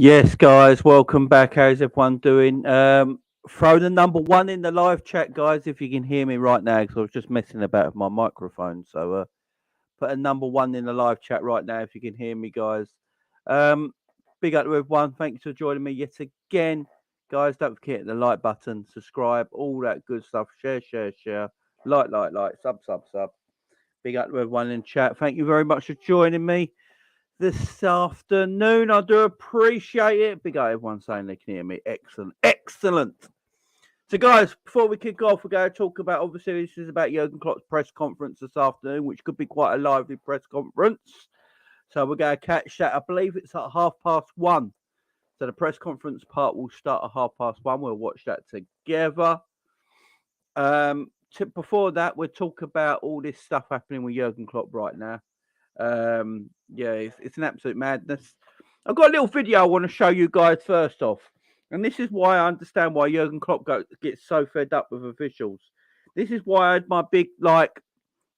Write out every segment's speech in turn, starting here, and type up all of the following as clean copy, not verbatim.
Yes, guys, welcome back. How's everyone doing? Throw the number one in the live chat, guys, if you can hear me right now, because I was just messing about with my microphone. So put a number one in the live chat right now if you can hear me, guys. Big up to everyone. Thanks for joining me yet again. Guys, don't forget the like button, subscribe, all that good stuff. Share. Like, sub. Big up to everyone in chat. Thank you very much for joining me this afternoon. I do appreciate it. Big up everyone saying they can hear me. Excellent. So, guys, before we kick off, we're going to talk about, obviously, this is about Jurgen Klopp's press conference this afternoon, which could be quite a lively press conference. So we're going to catch that. I believe it's at 1:30. So the press conference part will start at 1:30. We'll watch that together. Before that, we'll talk about all this stuff happening with Jurgen Klopp right now. It's an absolute madness. I've got a little video I want to show you guys first off, and this is why I understand why Jurgen Klopp gets so fed up with officials. This is why I had my big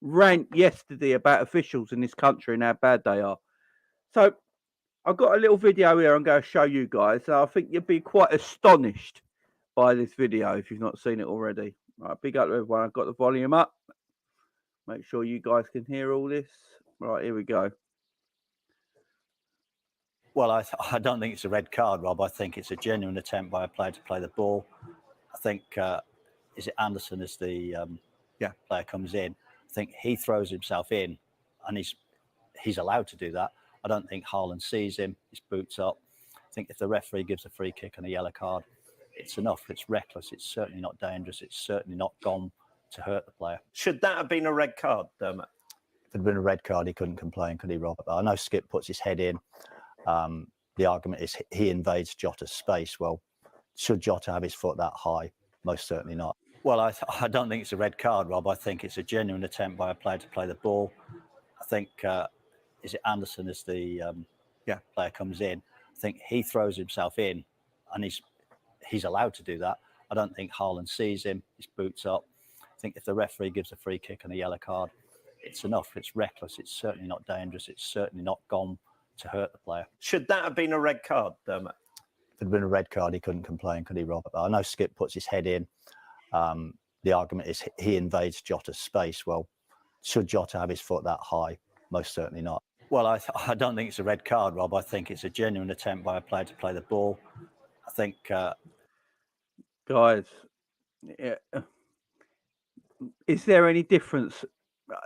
rant yesterday about officials in this country and how bad they are. So I've got a little video here I'm going to show you guys. I think you'll be quite astonished by this video if you've not seen it already. Right, big up to everyone. I've got the volume up. Make sure you guys can hear all this. Right, here we go. Well, I don't think it's a red card, Rob. I think it's a genuine attempt by a player to play the ball. I think, is it Anderson as the player comes in? I think he throws himself in, and he's allowed to do that. I don't think Haaland sees him. His boots up. I think if the referee gives a free kick and a yellow card, it's enough. It's reckless. It's certainly not dangerous. It's certainly not gone to hurt the player. Should that have been a red card, Dermot? If it had been a red card, he couldn't complain, could he, Rob? I know Skip puts his head in. The argument is he invades Jota's space. Well, should Jota have his foot that high? Most certainly not. Well, I don't think it's a red card, Rob. I think it's a genuine attempt by a player to play the ball. I think, is it Anderson as the player comes in? I think he throws himself in, and he's allowed to do that. I don't think Haaland sees him. His boots up. I think if the referee gives a free kick and a yellow card, it's enough. It's reckless. It's certainly not dangerous. It's certainly not gone to hurt the player. Should that have been a red card, Dermot? If it had been a red card, he couldn't complain, could he, Rob? I know Skip puts his head in. The argument is he invades Jota's space. Well, should Jota have his foot that high? Most certainly not. Well, I don't think it's a red card, Rob. I think it's a genuine attempt by a player to play the ball. I think... Guys, Is there any difference?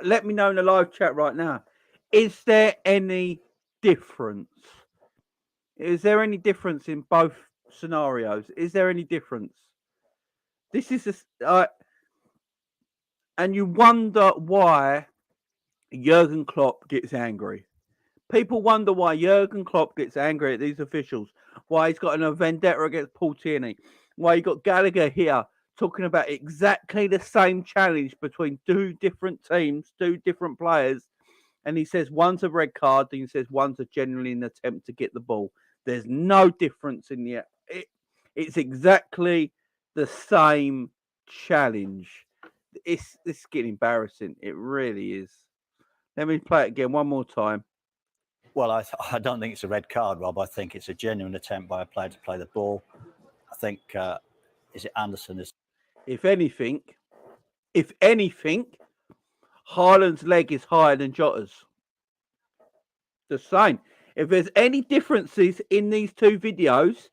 Let me know in the live chat right now. Is there any difference? Is there any difference in both scenarios? Is there any difference? This is and you wonder why Jurgen Klopp gets angry. People wonder why Jurgen Klopp gets angry at these officials, why he's got a vendetta against Paul Tierney, why you got Gallagher here talking about exactly the same challenge between two different teams, two different players, and he says one's a red card, and he says one's a genuinely an attempt to get the ball. There's no difference in the it's exactly the same challenge. It's getting embarrassing. It really is. Let me play it again one more time. Well, I don't think it's a red card, Rob. I think it's a genuine attempt by a player to play the ball. I think, is it Anderson? If anything, Haaland's leg is higher than Jota's. Just saying. If there's any differences in these two videos,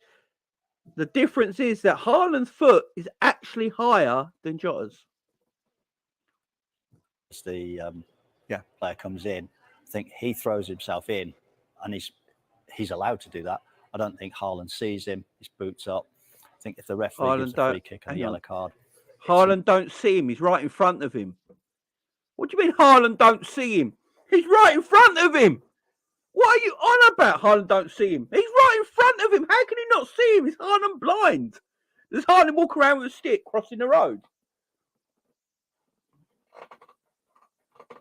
the difference is that Haaland's foot is actually higher than Jota's. As the player comes in, I think he throws himself in, and he's allowed to do that. I don't think Haaland sees him. His boots up. I think if the referee gives a free kick and a yellow card, Haaland don't see him. He's right in front of him. What do you mean Haaland don't see him? He's right in front of him. What are you on about? Haaland don't see him. He's right in front of him. How can he not see him? Is Haaland blind? Does Haaland walk around with a stick crossing the road?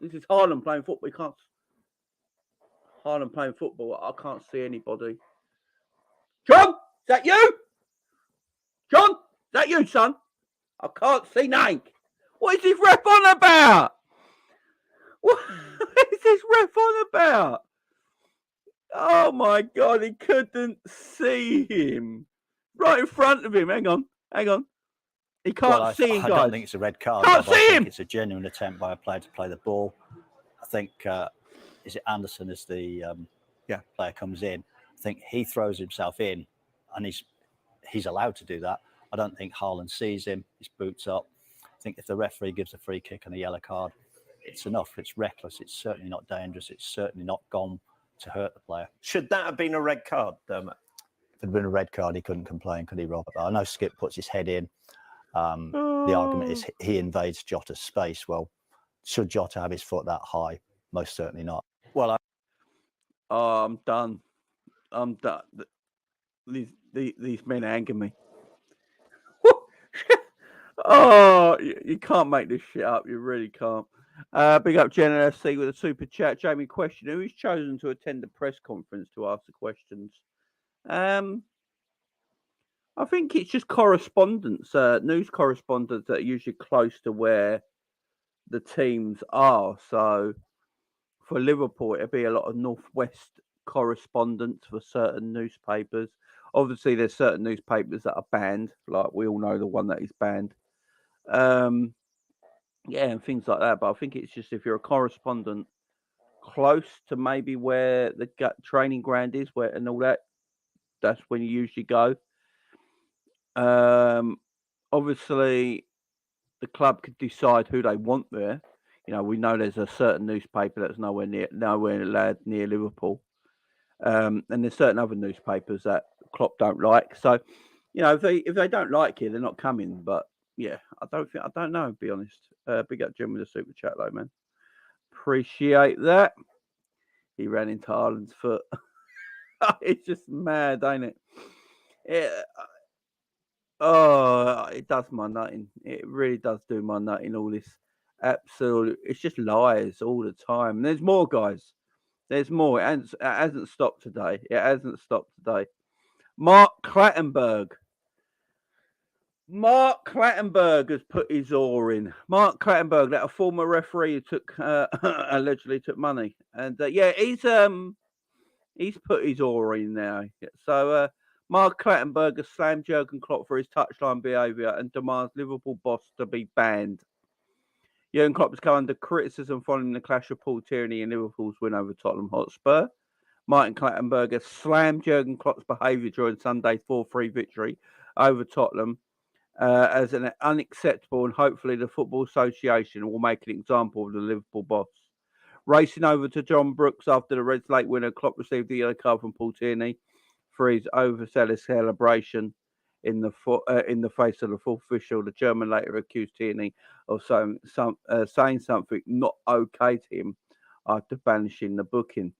This is Haaland playing football. He can't. Haaland playing football. I can't see anybody. John, is that you? John, is that you, son? I can't see nothing. What is this ref on about? What is this ref on about? Oh my God, he couldn't see him. Right in front of him. Hang on. He can't see him, guys. I don't think it's a red card. Can't see him. It's a genuine attempt by a player to play the ball. I think, is it Anderson as the player comes in? I think he throws himself in, and he's allowed to do that. I don't think Haaland sees him. His boots up. I think if the referee gives a free kick and a yellow card, it's enough. It's reckless. It's certainly not dangerous. It's certainly not gone to hurt the player. Should that have been a red card, Dermot? If it had been a red card, he couldn't complain, could he, Rob? I know Skip puts his head in. The argument is he invades Jota's space. Well, should Jota have his foot that high? Most certainly not. Well, I'm done. These men anger me. Oh, you can't make this shit up. You really can't. Big up Jen LSC with a super chat. Jamie question: who is chosen to attend the press conference to ask the questions? I think it's just correspondents, news correspondents that are usually close to where the teams are. So for Liverpool, it'll be a lot of northwest correspondents for certain newspapers. Obviously, there's certain newspapers that are banned, like we all know the one that is banned. And things like that. But I think it's just if you're a correspondent close to maybe where the training ground is, where and all that, that's when you usually go. Obviously, the club could decide who they want there. You know, we know there's a certain newspaper that's nowhere near Liverpool, and there's certain other newspapers that Klopp don't like. So, you know, if they don't like you, they're not coming. But yeah, I don't know. To be honest, big up Jim with a super chat, though, man. Appreciate that. He ran into Haaland's foot. It's just mad, ain't it? It does my nutting. It really does do my nutting. All this absolute, it's just lies all the time. And there's more, guys. There's more. It hasn't stopped today. Mark Clattenburg has put his oar in. Mark Clattenburg, that a former referee who took allegedly took money, and he's put his oar in now. So Mark Clattenburg has slammed Jurgen Klopp for his touchline behaviour and demands Liverpool boss to be banned. Jurgen Klopp has come under criticism following the clash of Paul Tierney and Liverpool's win over Tottenham Hotspur. Martin Clattenburg has slammed Jurgen Klopp's behaviour during Sunday's 4-3 victory over Tottenham as an unacceptable, and hopefully the Football Association will make an example of the Liverpool boss. Racing over to John Brooks after the Reds' late winner, Klopp received the yellow card from Paul Tierney for his overzealous celebration in the face of the fourth official. The German later accused Tierney of saying something not okay to him after banishing the booking.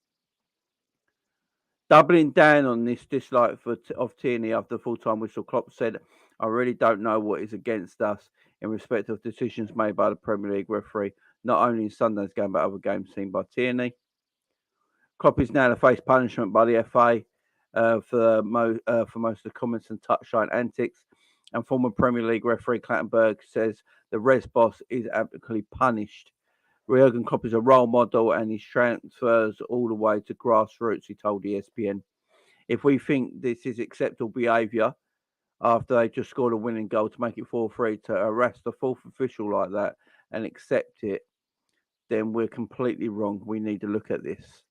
Doubling down on this dislike of Tierney after the full-time whistle, Klopp said, "I really don't know what is against us in respect of decisions made by the Premier League referee, not only in Sunday's game but other games seen by Tierney." Klopp is now to face punishment by the FA for most of the comments and touchline antics. And former Premier League referee Clattenburg says the Reds boss is adequately punished. Jurgen Klopp is a role model and his transfers all the way to grassroots, he told ESPN. If we think this is acceptable behaviour after they just scored a winning goal to make it 4-3 to arrest a fourth official like that and accept it, then we're completely wrong. We need to look at this.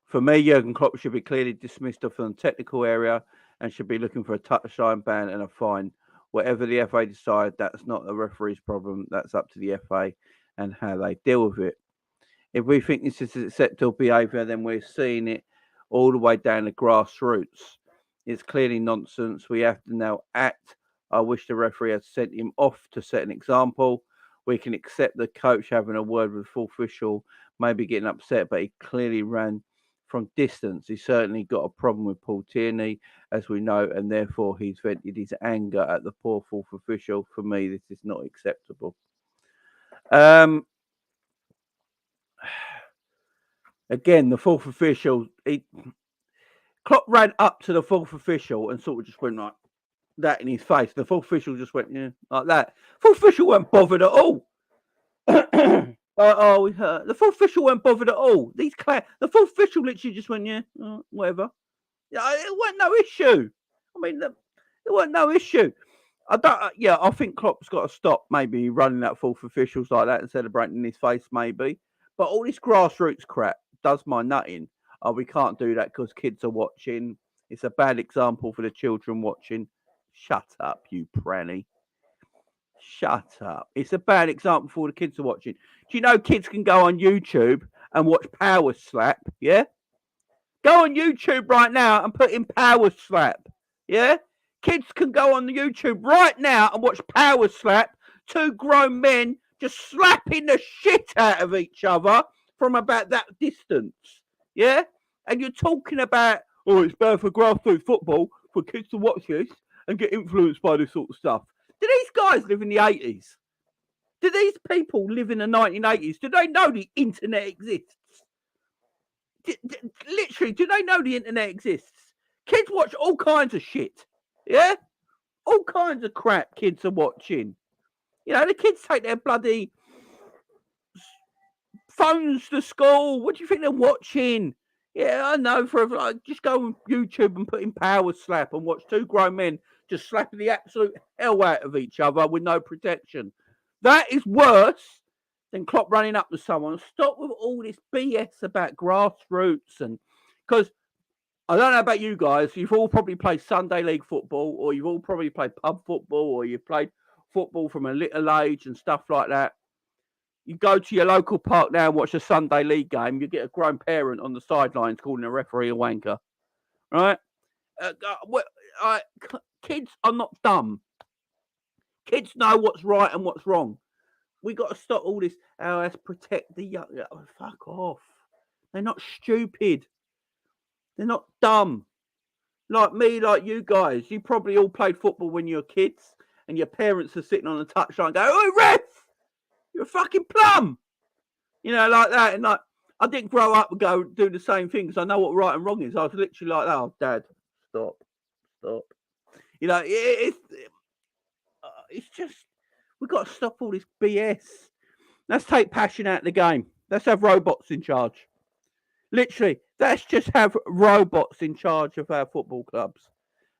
For me, Jurgen Klopp should be clearly dismissed from the technical area and should be looking for a touchline ban and a fine. Whatever the FA decide, that's not the referee's problem. That's up to the FA and how they deal with it. If we think this is acceptable behaviour, then we're seeing it all the way down the grassroots. It's clearly nonsense. We have to now act. I wish the referee had sent him off to set an example. We can accept the coach having a word with the full official, maybe getting upset, but he clearly ran from distance. He certainly got a problem with Paul Tierney, as we know, and therefore he's vented his anger at the poor fourth official. For me, this is not acceptable. Again, the fourth official, Klopp ran up to the fourth official and sort of just went like that in his face. The fourth official just went, yeah, like that. Fourth official weren't bothered at all. The fourth official weren't bothered at all. The fourth official literally just went, yeah, whatever. It wasn't no issue. I mean, there wasn't no issue. I think Klopp's got to stop maybe running at fourth officials like that and celebrating in his face, maybe. But all this grassroots crap does my nutting. Oh, we can't do that because kids are watching. It's a bad example for the children watching. Shut up, you pranny. Shut up. It's a bad example for the kids are watching. Do you know kids can go on YouTube and watch Power Slap? Yeah? Go on YouTube right now and put in Power Slap. Yeah? Kids can go on the YouTube right now and watch Power Slap. Two grown men just slapping the shit out of each other from about that distance. Yeah? And you're talking about, oh, it's bad for grassroots football for kids to watch this and get influenced by this sort of stuff. Do these guys live in the 80s? Do these people live in the 1980s? Do they know the internet exists? Literally, do they know the internet exists? Kids watch all kinds of shit. Yeah? All kinds of crap kids are watching. You know, the kids take their bloody phones to school. What do you think they're watching? Yeah, I know. Just go on YouTube and put in Power Slap and watch two grown men just slapping the absolute hell out of each other with no protection. That is worse than Klopp running up to someone. Stop with all this BS about grassroots, and because I don't know about you guys, you've all probably played Sunday League football, or you've all probably played pub football, or you've played football from a little age and stuff like that. You go to your local park now and watch a Sunday League game, you get a grown parent on the sidelines calling a referee a wanker. Right? Kids are not dumb. Kids know what's right and what's wrong. We got to stop all this. Oh, let's protect the young. Oh, fuck off. They're not stupid. They're not dumb. Like me, like you guys. You probably all played football when you were kids, and your parents are sitting on the touchline going, "Oh, ref! You're a fucking plum." You know, like that. And like, I didn't grow up and go do the same thing because I know what right and wrong is. I was literally like, "Oh, Dad, stop. You know, it's just, we've got to stop all this BS. Let's take passion out of the game. Let's have robots in charge. Literally, let's just have robots in charge of our football clubs.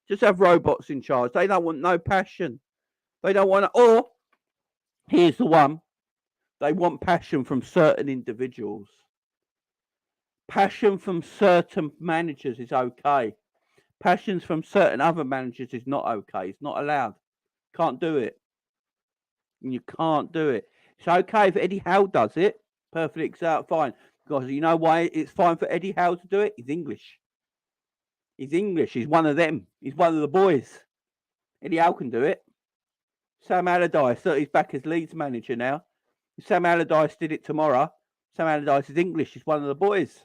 Just have robots in charge. They don't want no passion. They don't want to, or here's the one. They want passion from certain individuals. Passion from certain managers is okay. Passions from certain other managers is not okay. It's not allowed. Can't do it. You can't do it. It's okay if Eddie Howe does it. Perfectly fine. Because you know why it's fine for Eddie Howe to do it? He's English. He's English. He's one of them. He's one of the boys. Eddie Howe can do it. Sam Allardyce, he's back as Leeds manager now. If Sam Allardyce did it tomorrow, Sam Allardyce is English. He's one of the boys.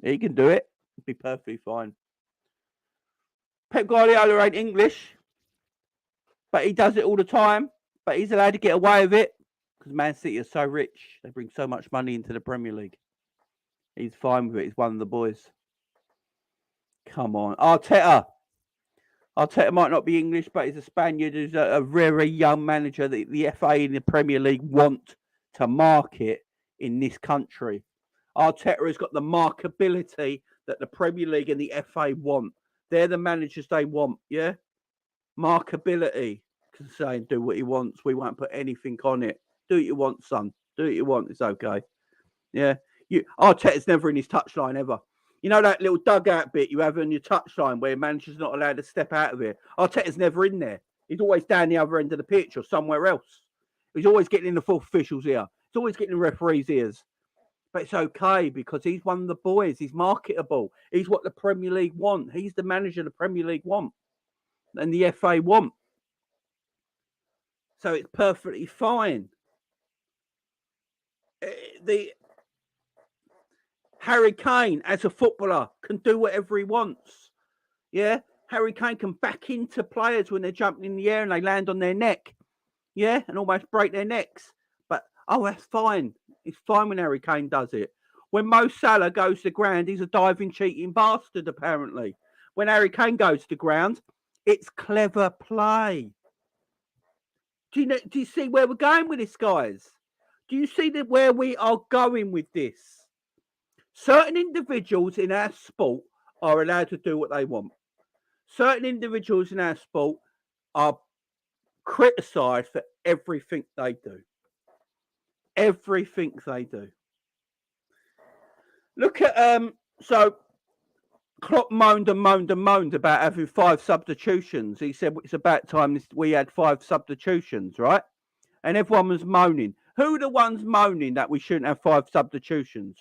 He can do it. It'll be perfectly fine. Pep Guardiola ain't English, but he does it all the time. But he's allowed to get away with it because Man City are so rich. They bring so much money into the Premier League. He's fine with it. He's one of the boys. Come on. Arteta might not be English, but he's a Spaniard who's a very young manager that the FA and the Premier League want to market in this country. Arteta has got the markability that the Premier League and the FA want. They're the managers they want, yeah? Markability. Saying do what he wants. We won't put anything on it. Do what you want, son. Do what you want. It's okay. Yeah. Arteta's never in his touchline ever. You know that little dugout bit you have on your touchline where manager's not allowed to step out of it? Arteta's never in there. He's always down the other end of the pitch or somewhere else. He's always getting in the fourth official's ear. He's always getting in the referee's ears. But it's okay because he's one of the boys. He's marketable. He's what the Premier League want. He's the manager the Premier League want and the FA want. So it's perfectly fine. The Harry Kane, as a footballer, can do whatever he wants. Yeah? Harry Kane can back into players when they're jumping in the air and they land on their neck. Yeah? And almost break their necks. But, that's fine. It's fine when Harry Kane does it. When Mo Salah goes to the ground, he's a diving, cheating bastard, apparently. When Harry Kane goes to the ground, it's clever play. Do you see where we're going with this, guys? Do you see where we are going with this? Certain individuals in our sport are allowed to do what they want. Certain individuals in our sport are criticised for everything they do. Everything they do. Look at so Klopp moaned about having 5 substitutions. He said it's about time we had 5 substitutions, right? And everyone was moaning. Who are the ones moaning that we shouldn't have 5 substitutions?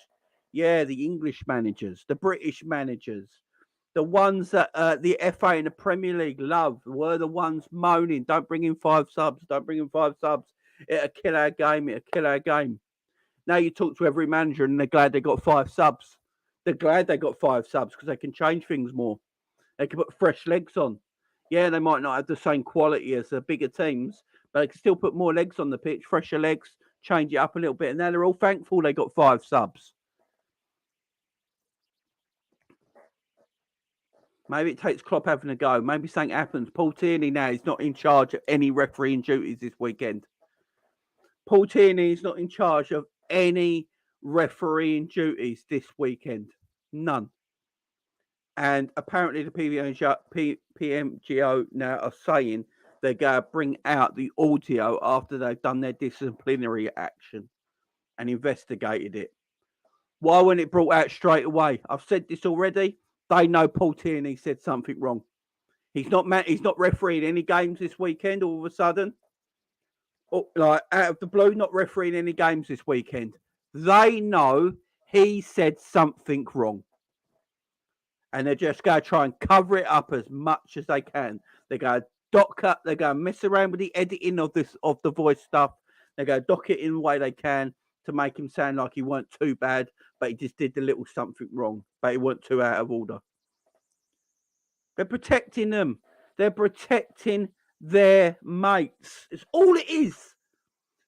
Yeah, the English managers, the British managers, the ones that the FA and the Premier League love were the ones moaning. Don't bring in 5 subs. Don't bring in 5 subs. It'll kill our game. It'll kill our game. Now you talk to every manager and they're glad they got 5 subs. They're glad they got 5 subs because they can change things more. They can put fresh legs on. Yeah, they might not have the same quality as the bigger teams, but they can still put more legs on the pitch, fresher legs, change it up a little bit. And now they're all thankful they got 5 subs. Maybe it takes Klopp having a go. Maybe something happens. Paul Tierney now is not in charge of any refereeing duties this weekend. Paul Tierney is not in charge of any refereeing duties this weekend. None. And apparently the PMGO now are saying they're going to bring out the audio after they've done their disciplinary action and investigated it. Why wasn't it brought out straight away? I've said this already. They know Paul Tierney said something wrong. He's not refereeing any games this weekend all of a sudden. Like out of the blue, not refereeing any games this weekend. They know he said something wrong. And they're just going to try and cover it up as much as they can. They're going to dock up. They're going to mess around with the editing of the voice stuff. They're going to dock it in the way they can to make him sound like he weren't too bad, but he just did the little something wrong, but he weren't too out of order. They're protecting them. They're protecting their mates. It's all it is.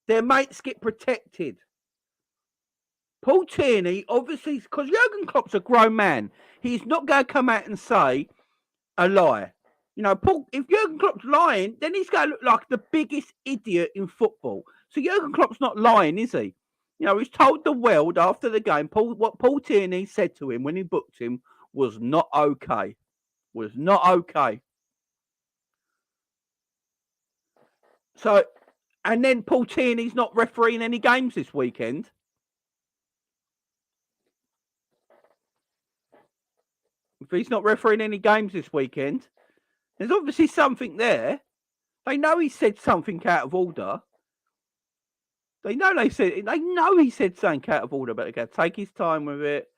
Their mates get protected. Paul Tierney, obviously, because Jurgen Klopp's a grown man, he's not going to come out and say a lie. You know, if Jurgen Klopp's lying, then he's going to look like the biggest idiot in football. So Jurgen Klopp's not lying, is he? You know, he's told the world after the game, what Paul Tierney said to him when he booked him was not okay. Was not okay. So, and then Paul Tierney's not refereeing any games this weekend. if he's not refereeing any games this weekend, there's obviously something there. They know he said something out of order. They know he said something out of order, but they got to take his time with it.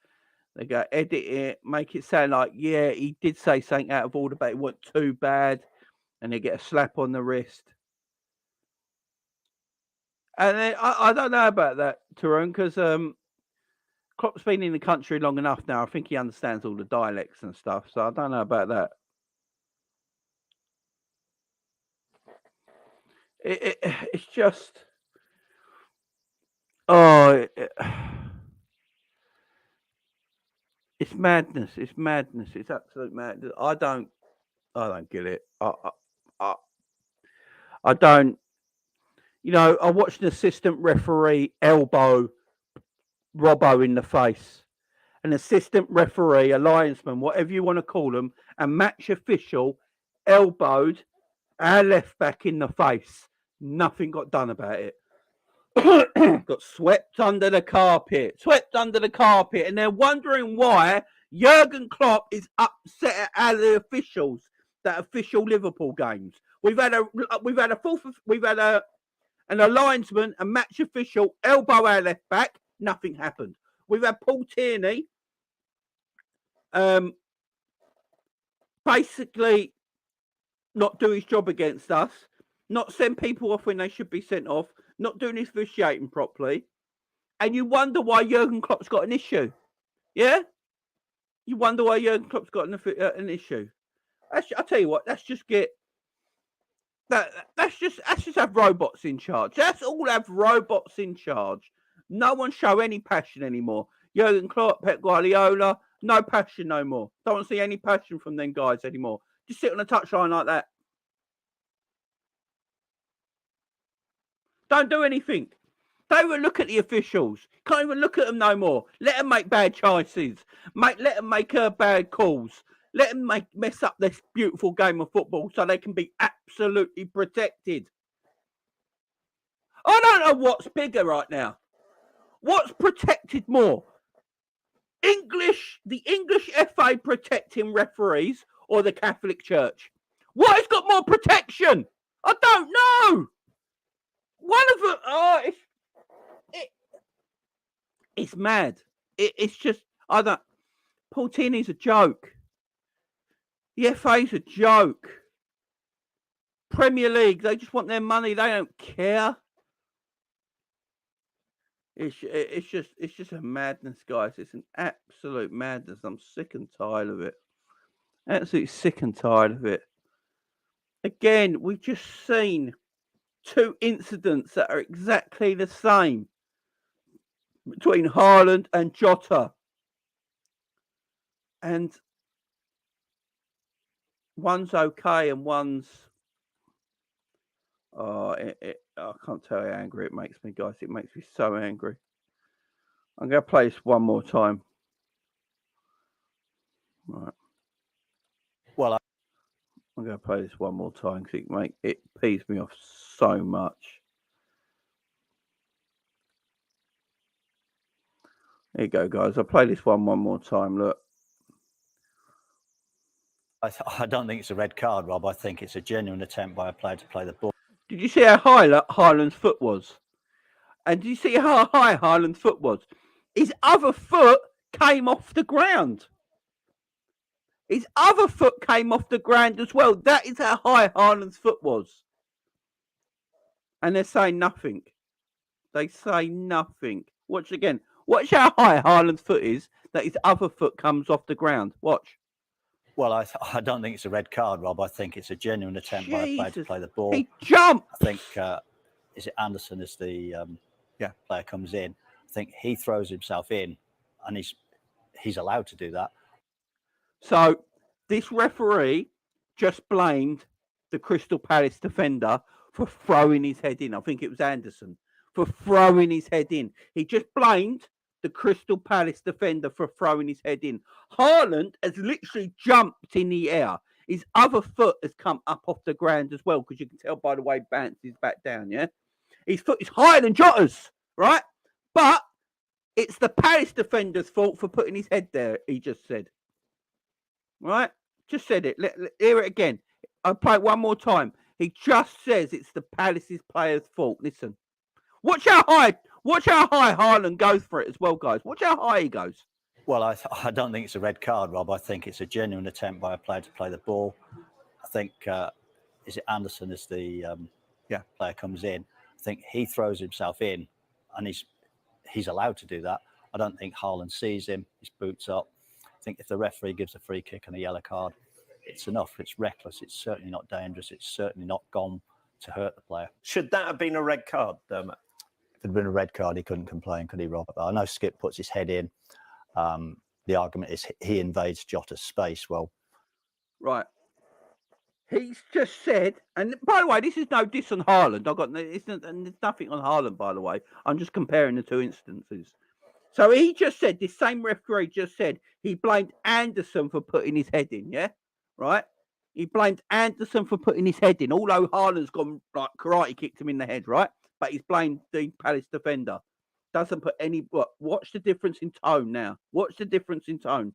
They got to edit it, make it sound like, yeah, he did say something out of order, but it wasn't too bad. And they get a slap on the wrist. And then, I don't know about that, Tyrone, because Klopp's been in the country long enough now. I think he understands all the dialects and stuff. So I don't know about that. It's just, it's madness. It's madness. It's absolute madness. I don't get it. I don't. I watched an assistant referee elbow Robbo in the face. An assistant referee, a linesman, whatever you want to call them, a match official elbowed our left back in the face. Nothing got done about it. Got swept under the carpet. And they're wondering why Jurgen Klopp is upset at the officials that official Liverpool games. We've had an linesman, a match official, elbow our left back. Nothing happened. We've had Paul Tierney, basically not do his job against us, not send people off when they should be sent off, not doing his officiating properly, and you wonder why Jurgen Klopp's got an issue. Yeah, you wonder why Jurgen Klopp's got an issue. I'll tell you what. Let's just get that. Let's just have robots in charge. Let's all have robots in charge. No one show any passion anymore. Jurgen Klopp, Pep Guardiola, no passion no more. Don't want to see any passion from them guys anymore. Just sit on a touchline like that. Don't do anything. Don't even look at the officials. Can't even look at them no more. Let them make bad choices. Let them make bad calls. Let them mess up this beautiful game of football so they can be absolutely protected. I don't know what's bigger right now. What's protected more? The English FA protecting referees or the Catholic Church? What has got more protection? I don't know. One of them, it's mad. It's just, Paul Tierney's a joke. The FA's a joke. Premier League, they just want their money. They don't care. It's just a madness, guys. It's an absolute madness. I'm sick and tired of it. Absolutely sick and tired of it. Again, we've just seen 2 incidents that are exactly the same between Haaland and Jota. And one's okay and one's... I can't tell you how angry it makes me, guys. It makes me so angry. I'm going to play this one more time. Right. Well, I'm going to play this one more time because it pees me off so much. Here you go, guys. I'll play this one more time. Look. I don't think it's a red card, Rob. I think it's a genuine attempt by a player to play the ball. Did you see how high Haaland's foot was? And did you see how high Haaland's foot was? His other foot came off the ground. His other foot came off the ground as well. That is how high Haaland's foot was. And they're saying nothing. They say nothing. Watch again. Watch how high Haaland's foot is that his other foot comes off the ground. Watch. Well, I don't think it's a red card, Rob. I think it's a genuine attempt by a player to play the ball. He jumped. I think, is it Anderson as the player comes in? I think he throws himself in and he's allowed to do that. So this referee just blamed the Crystal Palace defender for throwing his head in. I think it was Anderson for throwing his head in. He just blamed the Crystal Palace defender for throwing his head in. Haaland has literally jumped in the air. His other foot has come up off the ground as well, because you can tell by the way he bounces back down, yeah? His foot is higher than Jota's, right? But it's the Palace defender's fault for putting his head there, he just said. Right? Just said it. Hear it again. I'll play it one more time. He just says it's the Palace's players' fault. Listen. Watch how high Haaland goes for it as well, guys. Watch how high he goes. Well, I don't think it's a red card, Rob. I think it's a genuine attempt by a player to play the ball. I think, is it Anderson as the player comes in? I think he throws himself in, and he's allowed to do that. I don't think Haaland sees him. His boots up. I think if the referee gives a free kick and a yellow card, it's enough. It's reckless. It's certainly not dangerous. It's certainly not gone to hurt the player. Should that have been a red card, Dermot? If it had been a red card, he couldn't complain, could he, Rob? I know Skip puts his head in. The argument is he invades Jota's space. Well, right. He's just said, and by the way, this is no diss on Haaland. There's nothing on Haaland, by the way. I'm just comparing the two instances. So he just said, this same referee just said he blamed Anderson for putting his head in, yeah? Right? He blamed Anderson for putting his head in, although Haaland's gone, like, karate kicked him in the head, right? But he's blamed the Palace defender. Doesn't put any... Watch the difference in tone now. Watch the difference in tone.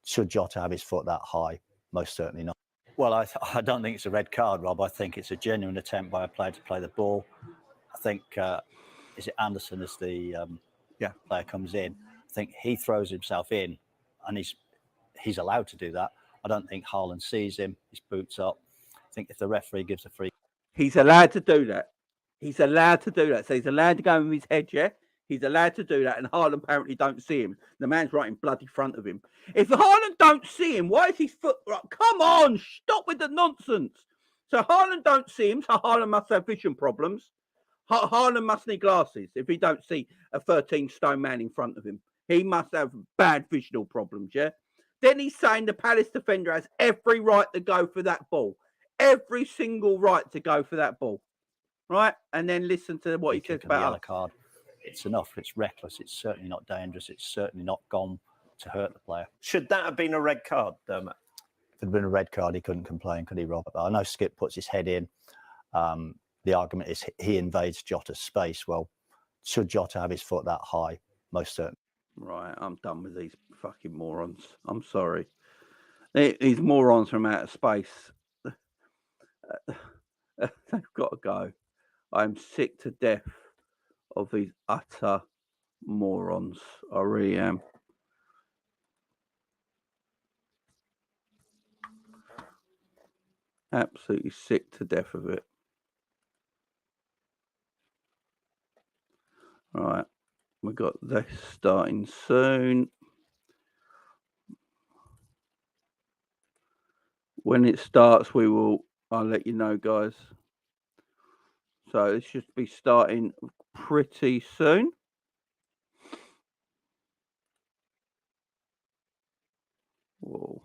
Should Jota have his foot that high? Most certainly not. Well, I don't think it's a red card, Rob. I think it's a genuine attempt by a player to play the ball. I think, is it Anderson as the player comes in? I think he throws himself in, and he's allowed to do that. I don't think Haaland sees him. His boots up. I think if the referee gives a free... He's allowed to do that. He's allowed to do that. So he's allowed to go in his head, yeah? He's allowed to do that, and Haaland apparently don't see him. The man's right in bloody front of him. If Haaland don't see him, why is his foot... Come on, stop with the nonsense. So Haaland don't see him, so Haaland must have vision problems. Haaland must need glasses if he don't see a 13-stone man in front of him. He must have bad visual problems, yeah? Then he's saying the Palace defender has every right to go for that ball. Every single right to go for that ball. Right? And then listen to what he says about yellow card. It's enough. It's reckless. It's certainly not dangerous. It's certainly not gone to hurt the player. Should that have been a red card, Dermot? If it had been a red card, he couldn't complain, could he, Rob? I know Skip puts his head in. The argument is he invades Jota's space. Well, should Jota have his foot that high? Most certainly. Right, I'm done with these fucking morons. I'm sorry. These morons from outer space. They've got to go. I'm sick to death of these utter morons. I really am. Absolutely sick to death of it. Right, we got this starting soon. When it starts, I'll let you know, guys. So it should be starting pretty soon. Whoa.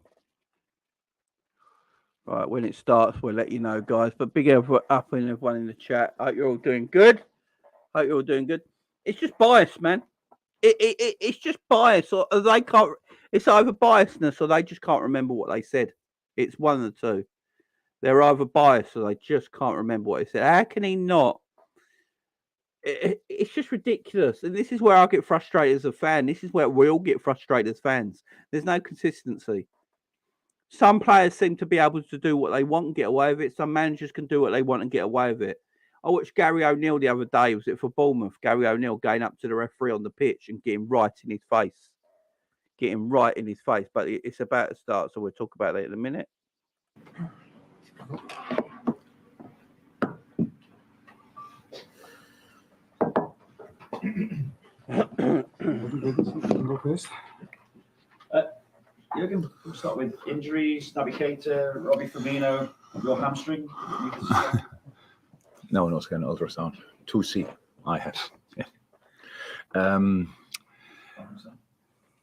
Right, when it starts, we'll let you know, guys. But big up in everyone in the chat. Hope you're all doing good. Hope you're all doing good. It's just bias, man. It's just bias, or they can't. It's either biasness or they just can't remember what they said. It's one of the two. They're either biased or they just can't remember what they said. How can he not? It's just ridiculous. And this is where I get frustrated as a fan. This is where we all get frustrated as fans. There's no consistency. Some players seem to be able to do what they want and get away with it. Some managers can do what they want and get away with it. I watched Gary O'Neill the other day. Was it for Bournemouth? Gary O'Neill going up to the referee on the pitch and getting right in his face. Getting right in his face. But it's about to start, so we'll talk about that in a minute. Jurgen, we'll start with injuries. Navigator, Robbie Firmino, your hamstring. No, it's kind of ultrasound. 2C, I had. Yeah.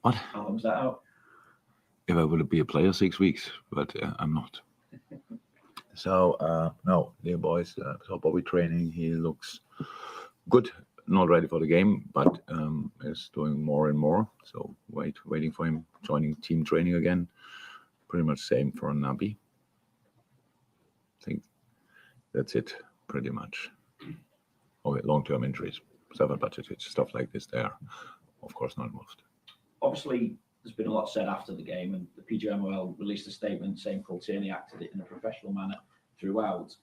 What? How long was that out? If I would be a player 6 weeks, but I'm not. So, no, dear boys, so Bobby training, he looks good. Not ready for the game, but is doing more and more. So waiting for him joining team training again. Pretty much same for Nabi. I think that's it, pretty much. Okay, long-term injuries, several budgeted stuff like this. There, of course, not most. Obviously, there's been a lot said after the game, and the PGMOL released a statement saying Paul Tierney acted it in a professional manner throughout.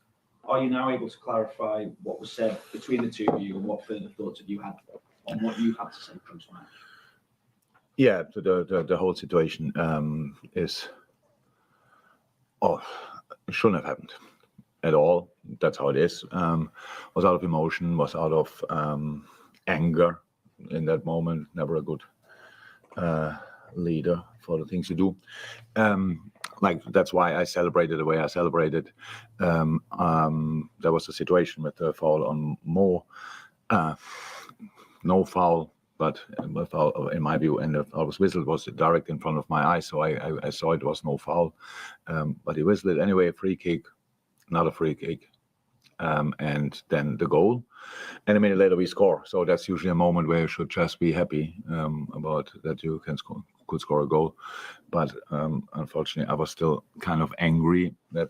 Are you now able to clarify what was said between the two of you, and what further thoughts have you had on what you had to say post-match? Yeah, the whole situation is, it shouldn't have happened at all. That's how it is. Was out of emotion, was out of anger in that moment. Never a good leader for the things you do. Like, that's why I celebrated the way I celebrated. There was a situation with the foul on Mo. No foul, but a foul, in my view, and the foul was whistled, was direct in front of my eyes, so I saw it was no foul. But he whistled it anyway, a free kick, another free kick, and then the goal. And a minute later we score. So that's usually a moment where you should just be happy about that you could score a goal. But unfortunately, I was still kind of angry. That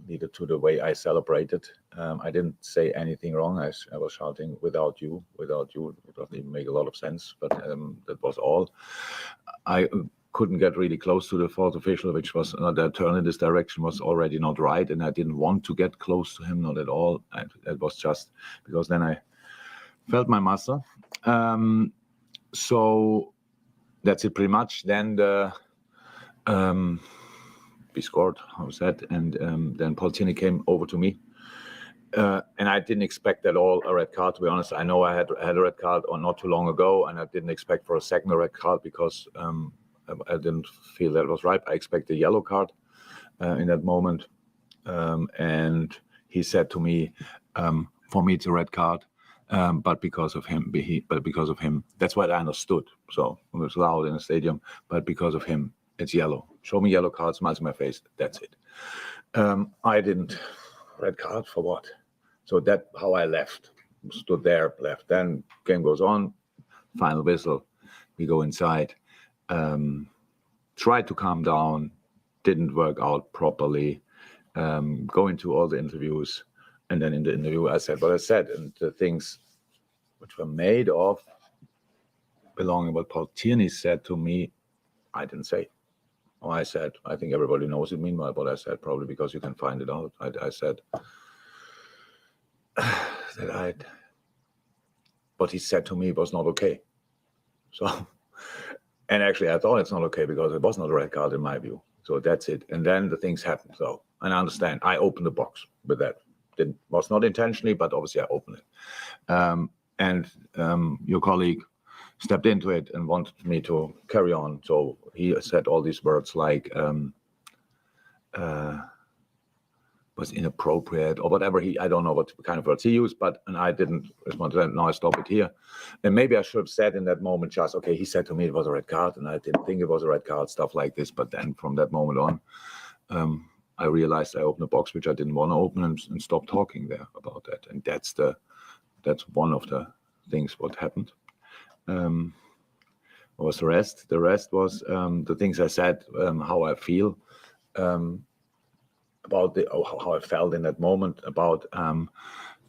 needed to the way I celebrated. I didn't say anything wrong. I was shouting, without you. It doesn't even make a lot of sense, but that was all. I couldn't get really close to the fourth official, which was the turn in this direction was already not right, and I didn't want to get close to him, not at all. It was just because then I felt my muscle. So that's it pretty much. Then we scored, how was that? And then Paul Tierney came over to me. And I didn't expect at all a red card, to be honest. I know I had a red card not too long ago, and I didn't expect for a second a red card because I didn't feel that was right. I expected a yellow card in that moment. And he said to me, for me, it's a red card, but because of him, that's what I understood. So it was loud in the stadium, but because of him, it's yellow. Show me yellow card, smiles in my face. That's it. I didn't. Red card for what? So that's how I left. Stood there, left. Then game goes on. Final whistle. We go inside. Tried to calm down. Didn't work out properly. Go into all the interviews. And then in the interview, I said what I said. And the things which were made of belonging what Paul Tierney said to me, I didn't say. Oh, I said, I think everybody knows it meanwhile, but I said, probably because you can find it out. I said that what he said to me was not okay. So, and actually I thought it's not okay because it was not a red card in my view. So that's it. And then the things happened. So, and I understand, I opened the box with that. It was not intentionally, but obviously I opened it. And your colleague stepped into it and wanted me to carry on. So he said all these words like was inappropriate or whatever I don't know what kind of words he used, and I didn't respond to that. Now I stop it here. And maybe I should have said in that moment just, okay, he said to me it was a red card and I didn't think it was a red card, stuff like this. But then from that moment on, I realized I opened a box which I didn't want to open and stopped talking there about that. And that's one of the things what happened. What was the rest? The rest was the things I said, how I feel about how I felt in that moment about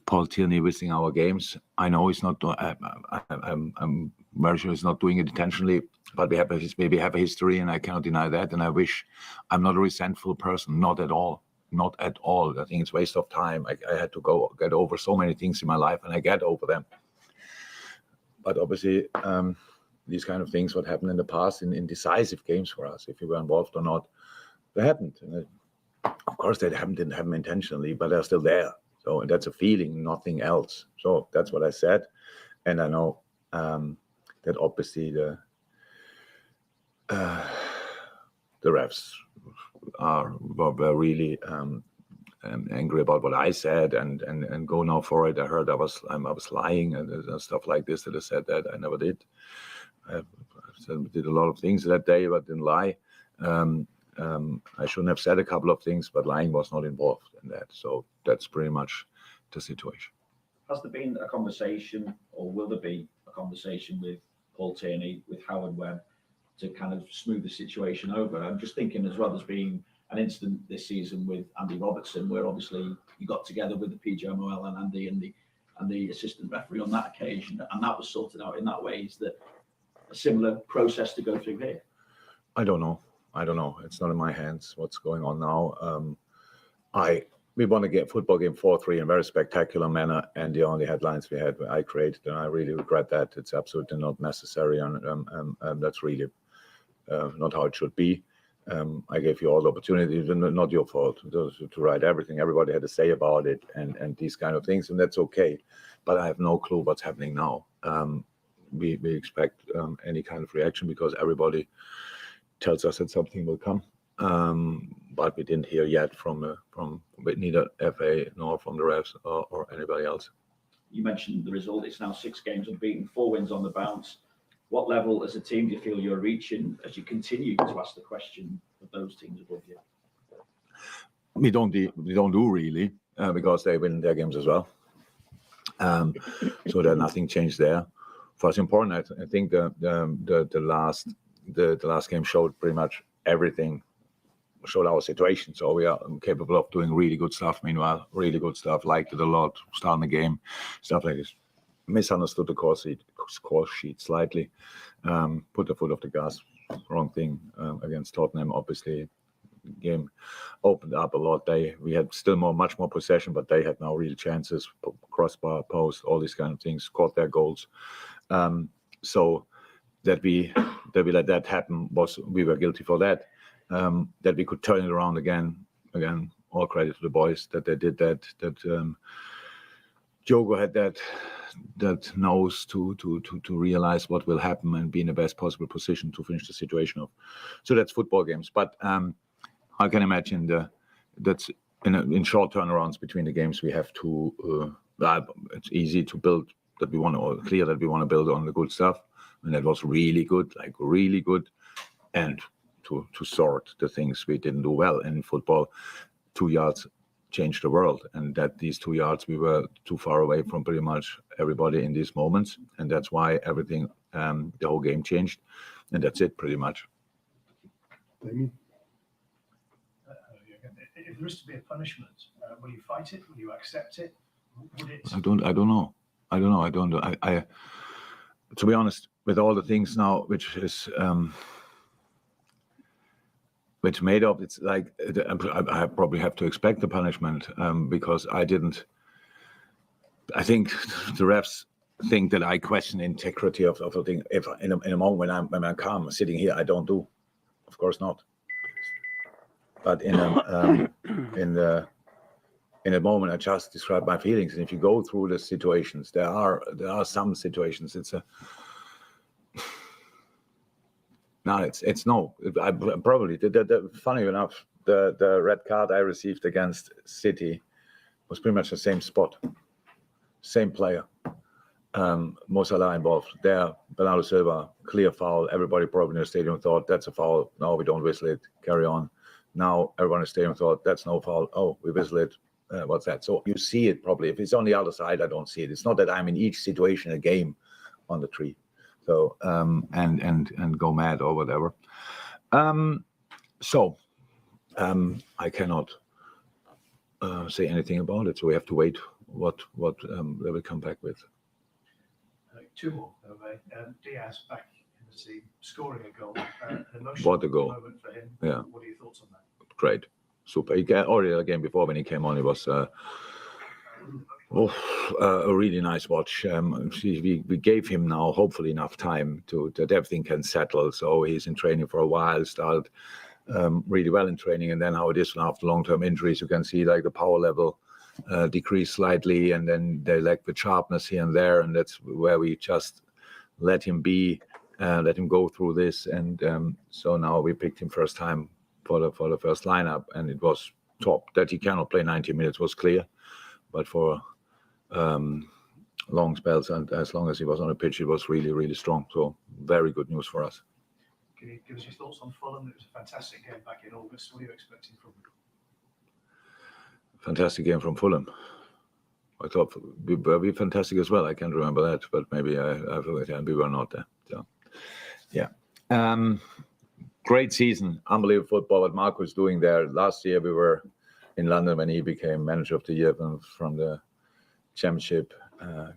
Paul Tierney whistling our games. I know he's not. I'm very sure he's not doing it intentionally, but we have a history, and I cannot deny that. And I wish I'm not a resentful person, not at all. Not at all. I think it's a waste of time. I had to get over so many things in my life, and I get over them. But obviously, these kind of things, what happened in the past in decisive games for us, if you were involved or not, they happened. And of course, they didn't happen intentionally, but they're still there. So that's a feeling, nothing else. So that's what I said. And I know that obviously the refs were really angry about what I said and go now for it. I heard I was lying and stuff like this, that I said that. I never did. I did a lot of things that day, but didn't lie. I shouldn't have said a couple of things, but lying was not involved in that. So that's pretty much the situation. Has there been a conversation, or will there be a conversation with Paul Tierney, with Howard Webb, to kind of smooth the situation over? I'm just thinking as well, there's been an incident this season with Andy Robertson, where obviously you got together with the PGMOL and Andy and the assistant referee on that occasion, and that was sorted out in that way. Is that a similar process to go through here? I don't know. It's not in my hands what's going on now. We won a football game 4-3 in a very spectacular manner, and the only headlines we had I created, and I really regret that. It's absolutely not necessary, and that's really not how it should be. I gave you all the opportunities, and not your fault to write everything. Everybody had to say about it, and these kind of things, and that's okay. But I have no clue what's happening now. We expect any kind of reaction because everybody tells us that something will come. But we didn't hear yet from neither FA nor from the refs or anybody else. You mentioned the result. It's now 6 games unbeaten, 4 wins on the bounce. What level as a team do you feel you're reaching as you continue to ask the question of those teams above you? We don't do really because they win their games as well. So there's nothing changed there. For us, important. I think the last game showed pretty much everything. Showed our situation, so we are capable of doing really good stuff. Meanwhile, really good stuff, liked it a lot, starting the game, stuff like this. Misunderstood the score sheet slightly, put the foot off the gas, wrong thing against Tottenham. Obviously, game opened up a lot. We had still much more possession, but they had now real chances, crossbar, post, all these kind of things, scored their goals. So that we let that happen we were guilty for that. That we could turn it around again, all credit to the boys that they did that. That Diogo had that knows to realize what will happen and be in the best possible position to finish the situation off. So that's football games. But I can imagine that's in short turnarounds between the games we have to. It's easy to build that we want to, or clear that we want to build on the good stuff, and that was really good, and to sort the things we didn't do well. And in football, 2 yards changed the world, and that these 2 yards we were too far away from pretty much everybody in these moments, and that's why everything, the whole game changed, and that's it pretty much. Damien? If there is to be a punishment, will you fight it? Will you accept it? Would it? I don't know. I to be honest, with all the things now, which made up, it's like I probably have to expect the punishment because I didn't. I think the refs think that I question the integrity of the thing. If in a moment when I'm calm, sitting here, I don't do. Of course not. But in a moment, I just describe my feelings. And if you go through the situations, there are some situations. It's no. I probably funny enough, the red card I received against City was pretty much the same spot, same player. Mo Salah involved there. Bernardo Silva, clear foul. Everybody probably in the stadium thought that's a foul. No, we don't whistle it. Carry on. Now everyone in the stadium thought that's no foul. Oh, we whistle it. What's that? So you see it probably. If it's on the other side, I don't see it. It's not that I'm in each situation a game on the tree. So and go mad or whatever. I cannot say anything about it. So we have to wait what they will come back with. 2 more. Diaz back in the team, scoring a goal. An What a emotional goal. moment for him. Yeah. What are your thoughts on that? Great, super. He already again before when he came on, it was a really nice watch. We gave him now hopefully enough time that everything can settle. So he's in training for a while, started really well in training, and then how it is after long-term injuries, you can see like the power level decrease slightly, and then they lack the sharpness here and there, and that's where we just let him be, let him go through this, and so now we picked him first time for the first lineup, and it was top. That he cannot play 90 minutes was clear, but for long spells and as long as he was on the pitch, it was really, really strong. So very good news for us. Can you give us your thoughts on Fulham? It was a fantastic game back in August. What are you expecting from them? Fantastic game from Fulham. I thought we were fantastic as well. I can't remember that, but maybe I forgot, and we were not there. So, yeah. Great season, unbelievable football. What Marco is doing there. Last year we were in London when he became manager of the year from the Championship.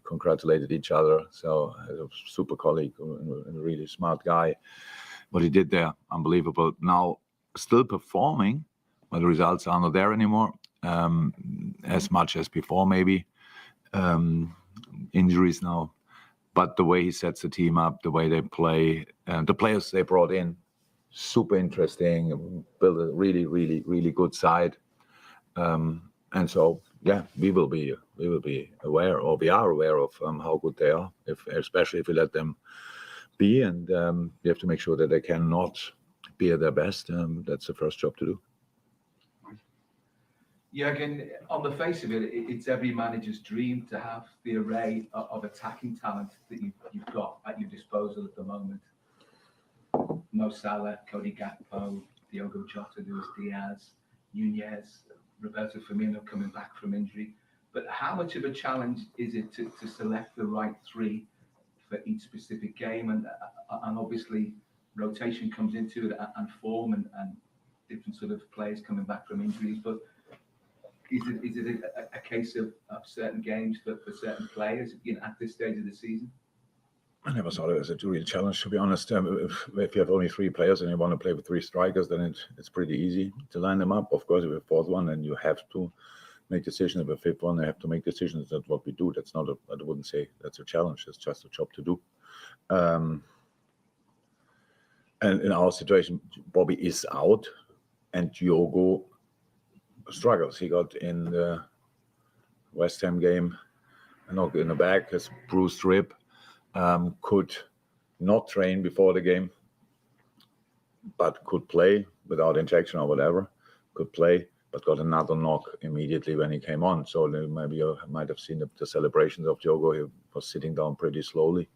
Congratulated each other. So a super colleague and a really smart guy. what he did there, unbelievable. Now, still performing, but the results are not there anymore, as much as before, maybe. Injuries now. But the way he sets the team up, the way they play, the players they brought in, super interesting, build a really, really, really good side. And so, yeah, we will be aware, or we are aware of how good they are, especially if we let them be, and we have to make sure that they cannot be at their best. That's the first job to do. Jurgen, on the face of it, it's every manager's dream to have the array of attacking talent that you've got at your disposal at the moment. Mo Salah, Cody Gakpo, Diogo Jota, Luis Diaz, Nunez, Roberto Firmino coming back from injury. But how much of a challenge is it to select the right three for each specific game? And obviously rotation comes into it, and form and different sort of players coming back from injuries. But is it a case of certain games for certain players, at this stage of the season? I never thought it was a real challenge, to be honest. If you have only 3 players and you want to play with 3 strikers, then it's pretty easy to line them up. Of course, if you have a 4th one, then you have to make decisions. If a 5th one, they have to make decisions. That's what we do. That's not I wouldn't say that's a challenge. It's just a job to do. And in our situation, Bobby is out, and Diogo struggles. He got in the West Ham game a knock in the back, has bruised rib. Could not train before the game, but could play without injection or whatever. Could play, but got another knock immediately when he came on. So maybe you might have seen the celebrations of Diogo. He was sitting down pretty slowly.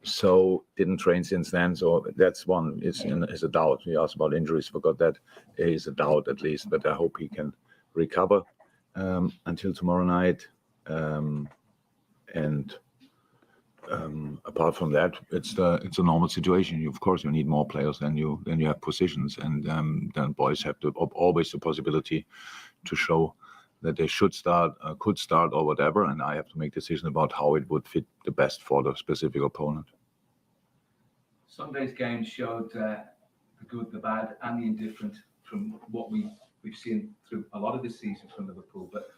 So didn't train since then. So that's one. Is a doubt. We asked about injuries. Forgot that. Is a doubt at least, but I hope he can recover until tomorrow night. Apart from that, it's a normal situation. Of course, you need more players than you have positions, and then boys have to always the possibility to show that they should start, could start, or whatever. And I have to make decisions about how it would fit the best for the specific opponent. Sunday's game showed the good, the bad, and the indifferent from what we've seen through a lot of this season from Liverpool. But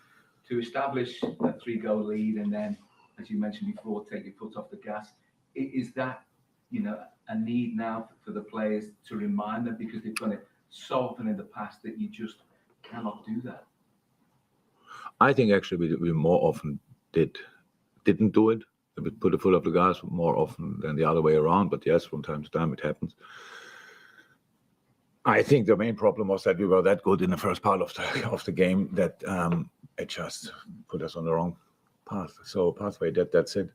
to establish a 3-goal lead and then, as you mentioned before, take your foot off the gas, is that a need now for the players to remind them, because they've done it so often in the past that you just cannot do that? I think actually we more often didn't do it. We put the foot off the gas more often than the other way around. But yes, from time to time it happens. I think the main problem was that we were that good in the first part of the game that it just put us on the wrong path. So pathway, that's it.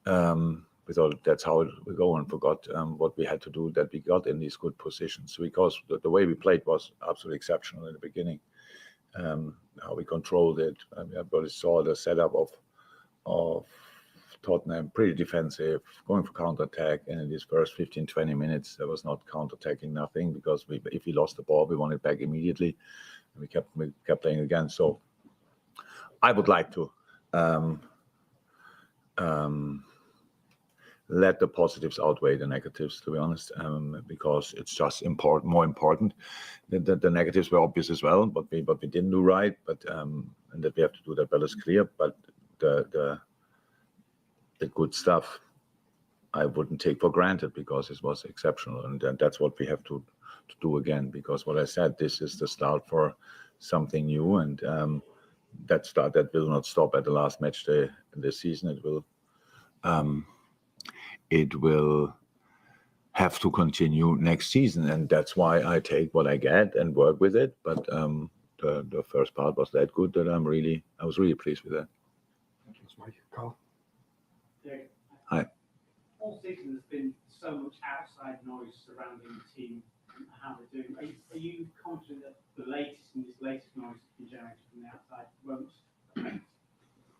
We thought that's how we go, and forgot what we had to do, that we got in these good positions, because the way we played was absolutely exceptional in the beginning. How we controlled it. Everybody saw the setup of Tottenham, pretty defensive, going for counter-attack, and in these first 15-20 minutes there was not counter-attacking, nothing, because if we lost the ball we won it back immediately, and we kept playing again. So I would like to let the positives outweigh the negatives, to be honest, because it's just more important. The negatives were obvious as well, but we didn't do right, but and that we have to do that well is clear. But the good stuff I wouldn't take for granted, because it was exceptional, and that's what we have to do again. Because what I said, this is the start for something new, and that will not stop at the last match day this season. It will have to continue next season, and that's why I take what I get and work with it. But the first part was that good that I was really pleased with that. Thank you, Mike. Carl. Yeah. Hi. All season there's been so much outside noise surrounding the team and how they're doing. Are you confident that this latest noise generated from the outside won't affect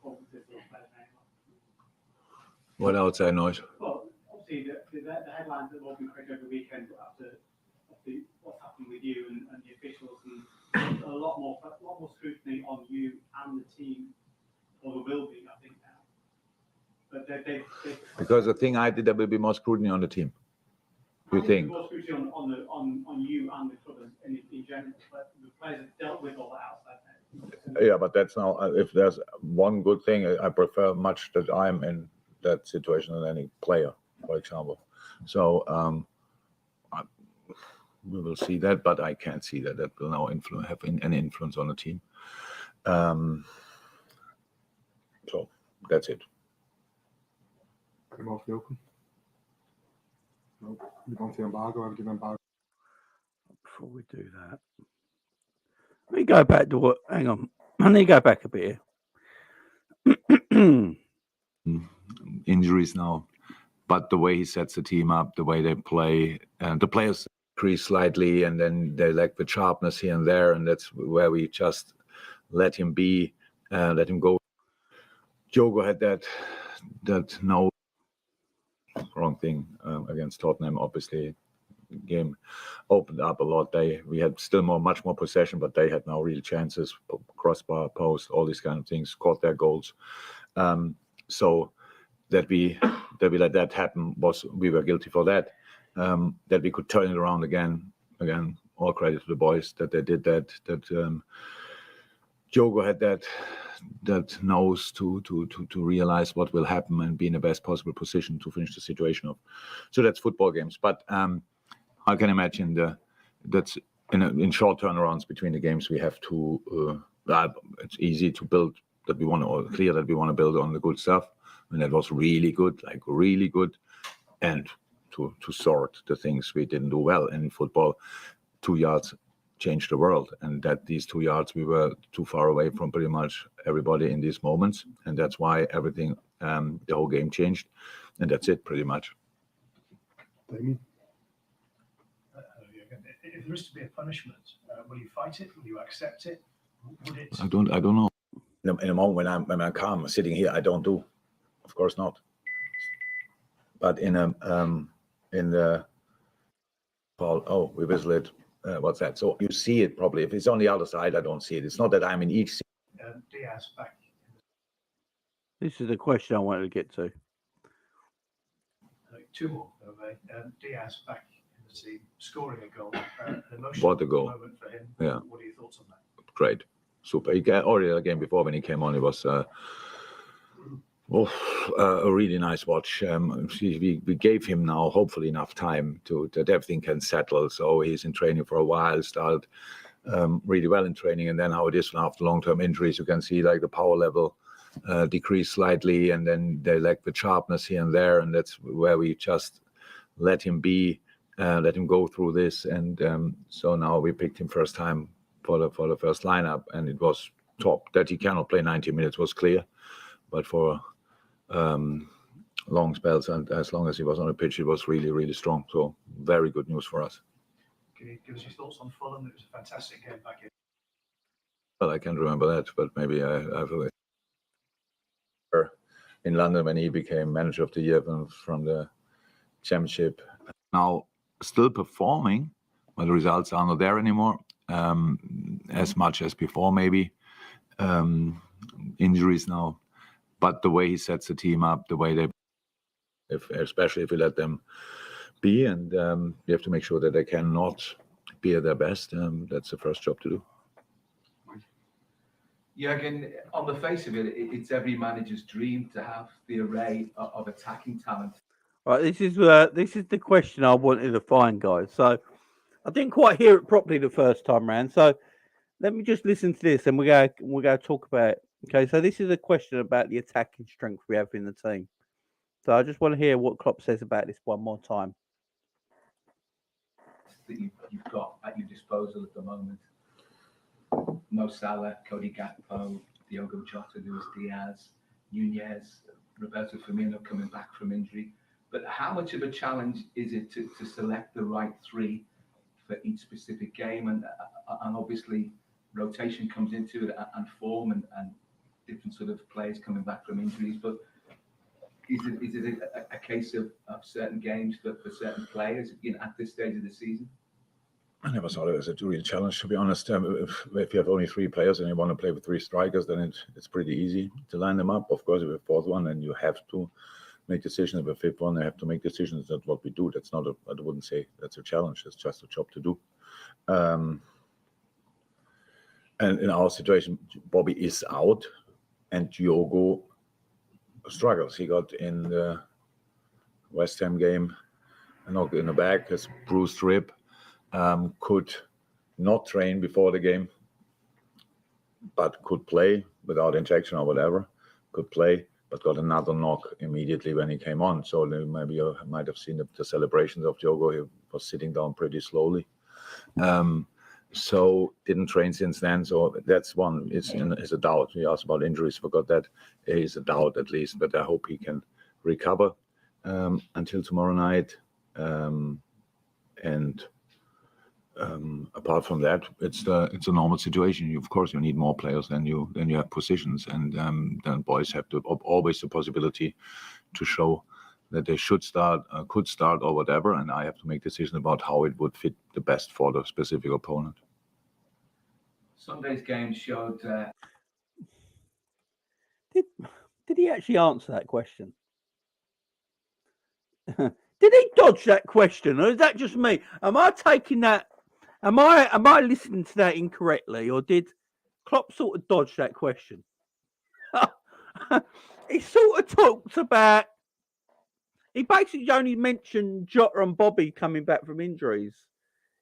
all the players anymore? What outside noise? Well, obviously the headlines that will be quick over the weekend after what's happened with you and the officials, and a lot more scrutiny on you and the team, or there will be, I think now. But they because the thing I did, there will be more scrutiny on the team. You think? More scrutiny on you and the club in general, but the players have dealt with all that outside. Yeah, but that's now, if there's one good thing, I prefer much that I'm in that situation than any player, for example. So we will see that, but I can't see that will now have any influence on the team. So that's it. Before we do that, let me go back to what. Hang on, I need to go back a bit here. Injuries now, but the way he sets the team up, the way they play, and the players increase slightly, and then they lack the sharpness here and there, and that's where we just let him be, let him go. Diogo had that no wrong thing against Tottenham. Obviously, game opened up a lot. We had still much more possession, but they had now real chances, crossbar, post, all these kind of things, scored their goals. So that we let that happen we were guilty for that. That we could turn it around again. All credit to the boys that they did that. That Diogo had that knows to realize what will happen and be in the best possible position to finish the situation off. So that's football games. But I can imagine that's in short turnarounds between the games we have to. It's easy to build that we want to, or clear that we want to build on the good stuff, and that was really good, and to sort the things we didn't do well in football. 2 yards changed the world, and that these 2 yards we were too far away from pretty much everybody in these moments, and that's why everything, the whole game changed, and that's it pretty much. If there is to be a punishment, will you fight it? Will you accept it? Would it? I don't know. In a moment when I'm calm, sitting here, I don't do. Of course not. But in the ball, we whistle it. What's that? So you see it probably. If it's on the other side, I don't see it. It's not that I'm in each. Diaz back. This is the question I wanted to get to. Two more. Diaz back in the team, scoring a goal. An What a emotional goal. moment for him. Yeah. What are your thoughts on that? Great. Super. He got already the game before when he came on. It was a really nice watch. We gave him now hopefully enough time that everything can settle. So he's in training for a while, started really well in training, and then how it is after long-term injuries, you can see like the power level decrease slightly, and then they lack the sharpness here and there, and that's where we just let him be, let him go through this, and so now we picked him first time for the first lineup, and it was top. That he cannot play 90 minutes was clear, but for long spells and as long as he was on the pitch, it was really, really strong. So very good news for us. Can you give us your thoughts on Fulham? It was a fantastic game back in. Well, I can't remember that, but maybe I've in London when he became manager of the year from the championship. Now still performing, but the results are not there anymore as much as before. Maybe injuries now, but the way he sets the team up, the way especially if we let them be, and we have to make sure that they cannot be at their best. That's the first job to do. Jurgen, on the face of it, it's every manager's dream to have the array of attacking talent. Right, this is the question I wanted to find, guys. So I didn't quite hear it properly the first time round. So let me just listen to this, and we're going to talk about it. Okay, so this is a question about the attacking strength we have in the team. So I just want to hear what Klopp says about this one more time. That you've got at your disposal at the moment. Mo Salah, Cody Gakpo, Diogo Jota, Luis Diaz, Nunez, Roberto Firmino coming back from injury. But how much of a challenge is it to select the right three for each specific game? And obviously rotation comes into it, and form and different sort of players coming back from injuries. But is it a case of certain games for certain players, at this stage of the season? I never thought it was a real challenge, to be honest. If you have only three players and you want to play with three strikers, then it's pretty easy to line them up. Of course, if you have a fourth one, then you have to make decisions. With fifth one, they have to make decisions. That's what we do. That's not I wouldn't say that's a challenge. It's just a job to do. And in our situation, Bobby is out, and Diogo struggles. He got in the West Ham game a knock in the back, has bruised rib, could not train before the game, but could play without injection or whatever, could play, but got another knock immediately when he came on. So maybe you might have seen the celebrations of Diogo. He was sitting down pretty slowly. So didn't train since then. So that's one. It's a doubt. We asked about injuries, forgot that. It's a doubt at least, but I hope he can recover until tomorrow night. Apart from that, it's a normal situation. Of course, you need more players than you have positions, and then boys have to always the possibility to show that they should start, could start, or whatever. And I have to make decisions about how it would fit the best for the specific opponent. Sunday's game showed. Did he actually answer that question? Did he dodge that question, or is that just me? Am I taking that? Am I listening to that incorrectly, or did Klopp sort of dodge that question? He sort of talked about. He basically only mentioned Jota and Bobby coming back from injuries.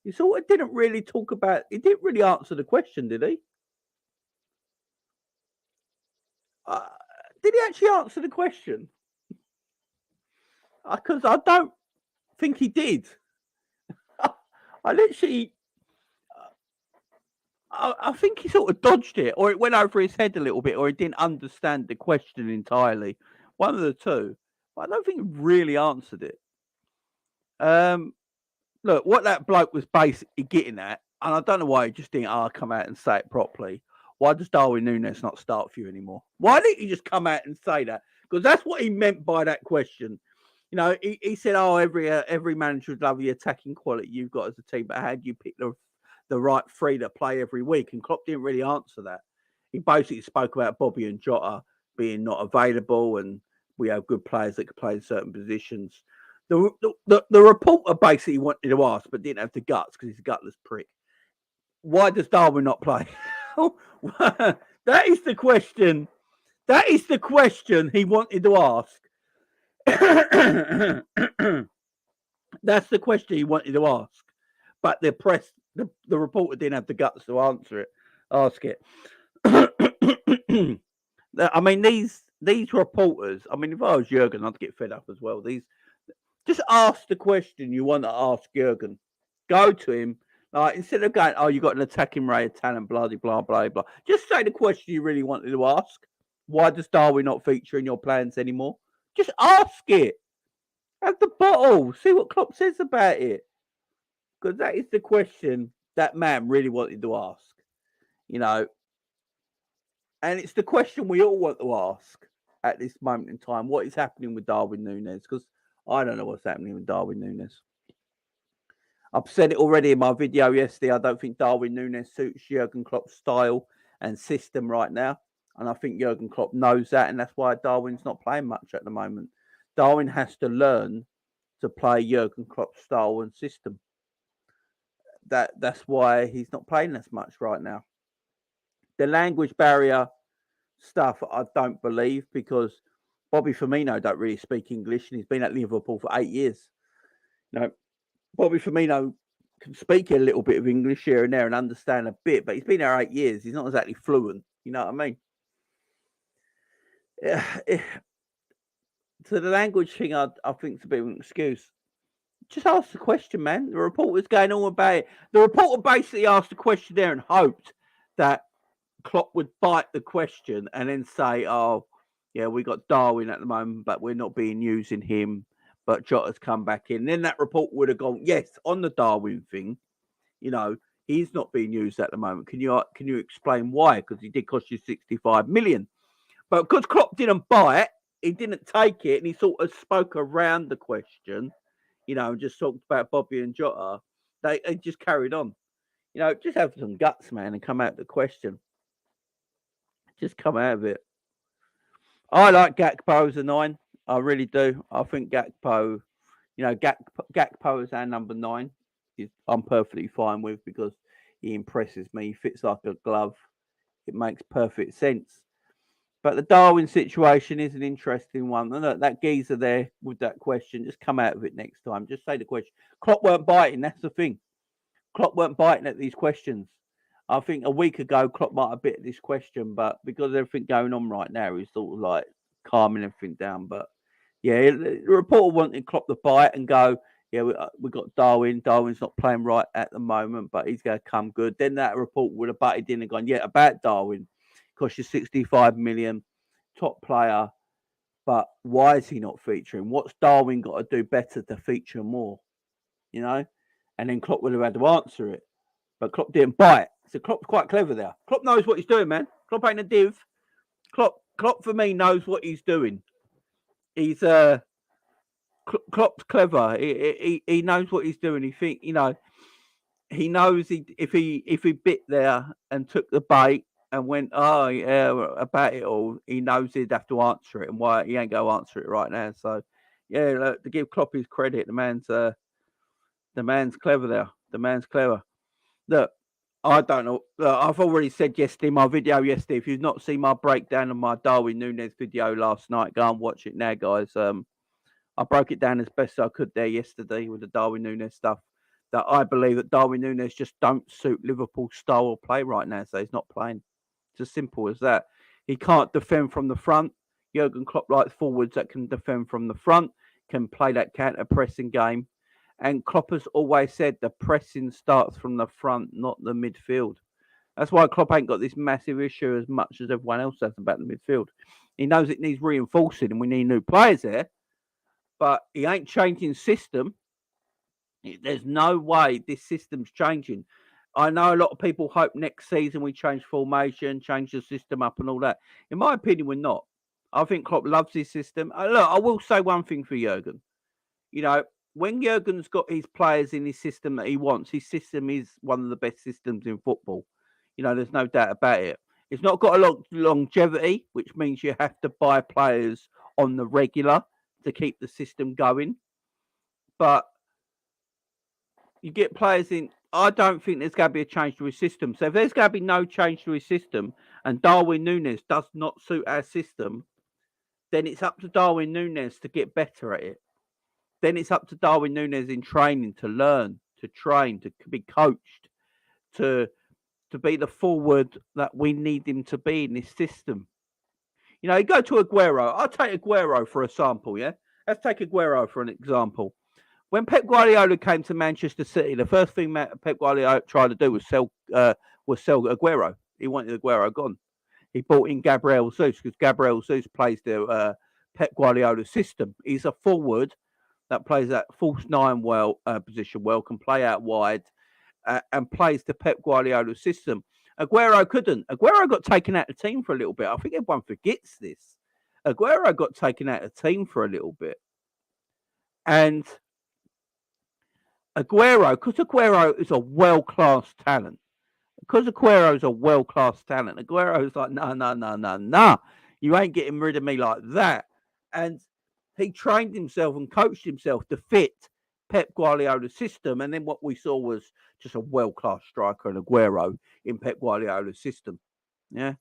He sort of didn't really talk about. He didn't really answer the question, did he? Did he actually answer the question? Because I don't think he did. I literally. I think he sort of dodged it, or it went over his head a little bit, or he didn't understand the question entirely. One of the two. But I don't think he really answered it. Look, what that bloke was basically getting at, and I don't know why he just didn't come out and say it properly. Why does Darwin Nunez not start for you anymore? Why didn't he just come out and say that? Because that's what he meant by that question. You know, he said, "Oh, every manager would love the attacking quality you've got as a team, but how do you pick the right three that play every week?" And Klopp didn't really answer that. He basically spoke about Bobby and Jota being not available, and we have good players that could play in certain positions. The reporter basically wanted to ask, but didn't have the guts because he's a gutless prick. Why does Darwin not play? That is the question. That is the question he wanted to ask. That's the question he wanted to ask. But the press, the reporter didn't have the guts to ask it. I mean, these reporters, I mean, if I was Jurgen, I'd get fed up as well. Just ask the question you want to ask Jurgen. Go to him. Instead of going, "Oh, you got an attacking ray of talent, blah, blah, blah, blah." Just say the question you really wanted to ask. Why does Darwin not feature in your plans anymore? Just ask it. Have the bottle. See what Klopp says about it. Because that is the question that man really wanted to ask. You know. And it's the question we all want to ask at this moment in time. What is happening with Darwin Nunez? Because I don't know what's happening with Darwin Nunez. I've said it already in my video yesterday. I don't think Darwin Nunez suits Jurgen Klopp's style and system right now. And I think Jurgen Klopp knows that. And that's why Darwin's not playing much at the moment. Darwin has to learn to play Jurgen Klopp's style and system. That's why he's not playing as much right now. The language barrier stuff, I don't believe, because Bobby Firmino don't really speak English, and he's been at Liverpool for 8 years. You know, Bobby Firmino can speak a little bit of English here and there and understand a bit, but he's been there 8 years. He's not exactly fluent. You know what I mean? So the language thing, I think, is a bit of an excuse. Just ask the question, man. The reporter's going on about it. The reporter basically asked the question there and hoped that Klopp would bite the question and then say, "Oh, yeah, we got Darwin at the moment, but we're not being using him. But Jota's come back in." And then that report would have gone, "Yes, on the Darwin thing, you know, he's not being used at the moment. Can you explain why? Because he did cost you 65 million." But because Klopp didn't buy it, he didn't take it, and he sort of spoke around the question, you know, and just talked about Bobby and Jota. They just carried on. You know, just have some guts, man, and come out of the question. Just come out of it. I like Gakpo as a 9. I really do. I think Gakpo, Gakpo is our number 9. I'm perfectly fine with because he impresses me. He fits like a glove. It makes perfect sense. But the Darwin situation is an interesting one. And look, that geezer there with that question, just come out of it next time. Just say the question. Klopp weren't biting. That's the thing. Klopp weren't biting at these questions. I think a week ago, Klopp might have bit at this question, but because of everything going on right now, he's sort of like calming everything down. But yeah, the reporter wanted Klopp to bite and go, yeah, we got Darwin. Darwin's not playing right at the moment, but he's going to come good. Then that report would have butted in and gone, yeah, about Darwin. Cost you 65 million, top player. But why is he not featuring? What's Darwin got to do better to feature more? You know? And then Klopp would have had to answer it. But Klopp didn't bite. So Klopp's quite clever there. Klopp knows what he's doing, man. Klopp ain't a div. Klopp for me knows what he's doing. He's Klopp's clever. He knows what he's doing. He knows if he bit there and took the bait and went, oh yeah, about it all, he knows he'd have to answer it, and why he ain't going to answer it right now. So yeah, look, to give Klopp his credit, the man's clever there. The man's clever. Look, I don't know. Look, I've already said yesterday, my video yesterday. If you've not seen my breakdown of my Darwin Nunez video last night, go and watch it now, guys. I broke it down as best I could there yesterday with the Darwin Nunez stuff. That I believe that Darwin Nunez just don't suit Liverpool's style of play right now, so he's not playing. It's as simple as that. He can't defend from the front. Jurgen Klopp likes forwards that can defend from the front, can play that counter-pressing game. And Klopp has always said the pressing starts from the front, not the midfield. That's why Klopp ain't got this massive issue as much as everyone else has about the midfield. He knows it needs reinforcing and we need new players there. But he ain't changing system. There's no way this system's changing. I know a lot of people hope next season we change formation, change the system up and all that. In my opinion, we're not. I think Klopp loves his system. Look, I will say one thing for Jurgen. When Jurgen's got his players in his system that he wants, his system is one of the best systems in football. There's no doubt about it. It's not got a lot of longevity, which means you have to buy players on the regular to keep the system going. But you get players in. I don't think there's going to be a change to his system. So if there's going to be no change to his system and Darwin Nunez does not suit our system, then it's up to Darwin Nunez to get better at it. Then it's up to Darwin Nunez in training to learn, to train, to be coached, to be the forward that we need him to be in this system. You go to Aguero. I'll take Aguero for a sample, yeah? Let's take Aguero for an example. When Pep Guardiola came to Manchester City, the first thing Pep Guardiola tried to do was sell Aguero. He wanted Aguero gone. He brought in Gabriel Jesus because Gabriel Jesus plays the Pep Guardiola system. He's a forward that plays that false 9 position well, can play out wide, and plays the Pep Guardiola system. Aguero couldn't. Aguero got taken out of the team for a little bit. I think everyone forgets this. Aguero got taken out of the team for a little bit. And because Aguero is a world-class talent. Aguero is like, no. You ain't getting rid of me like that. And he trained himself and coached himself to fit Pep Guardiola's system. And then what we saw was just a world-class striker and Aguero in Pep Guardiola's system. Yeah.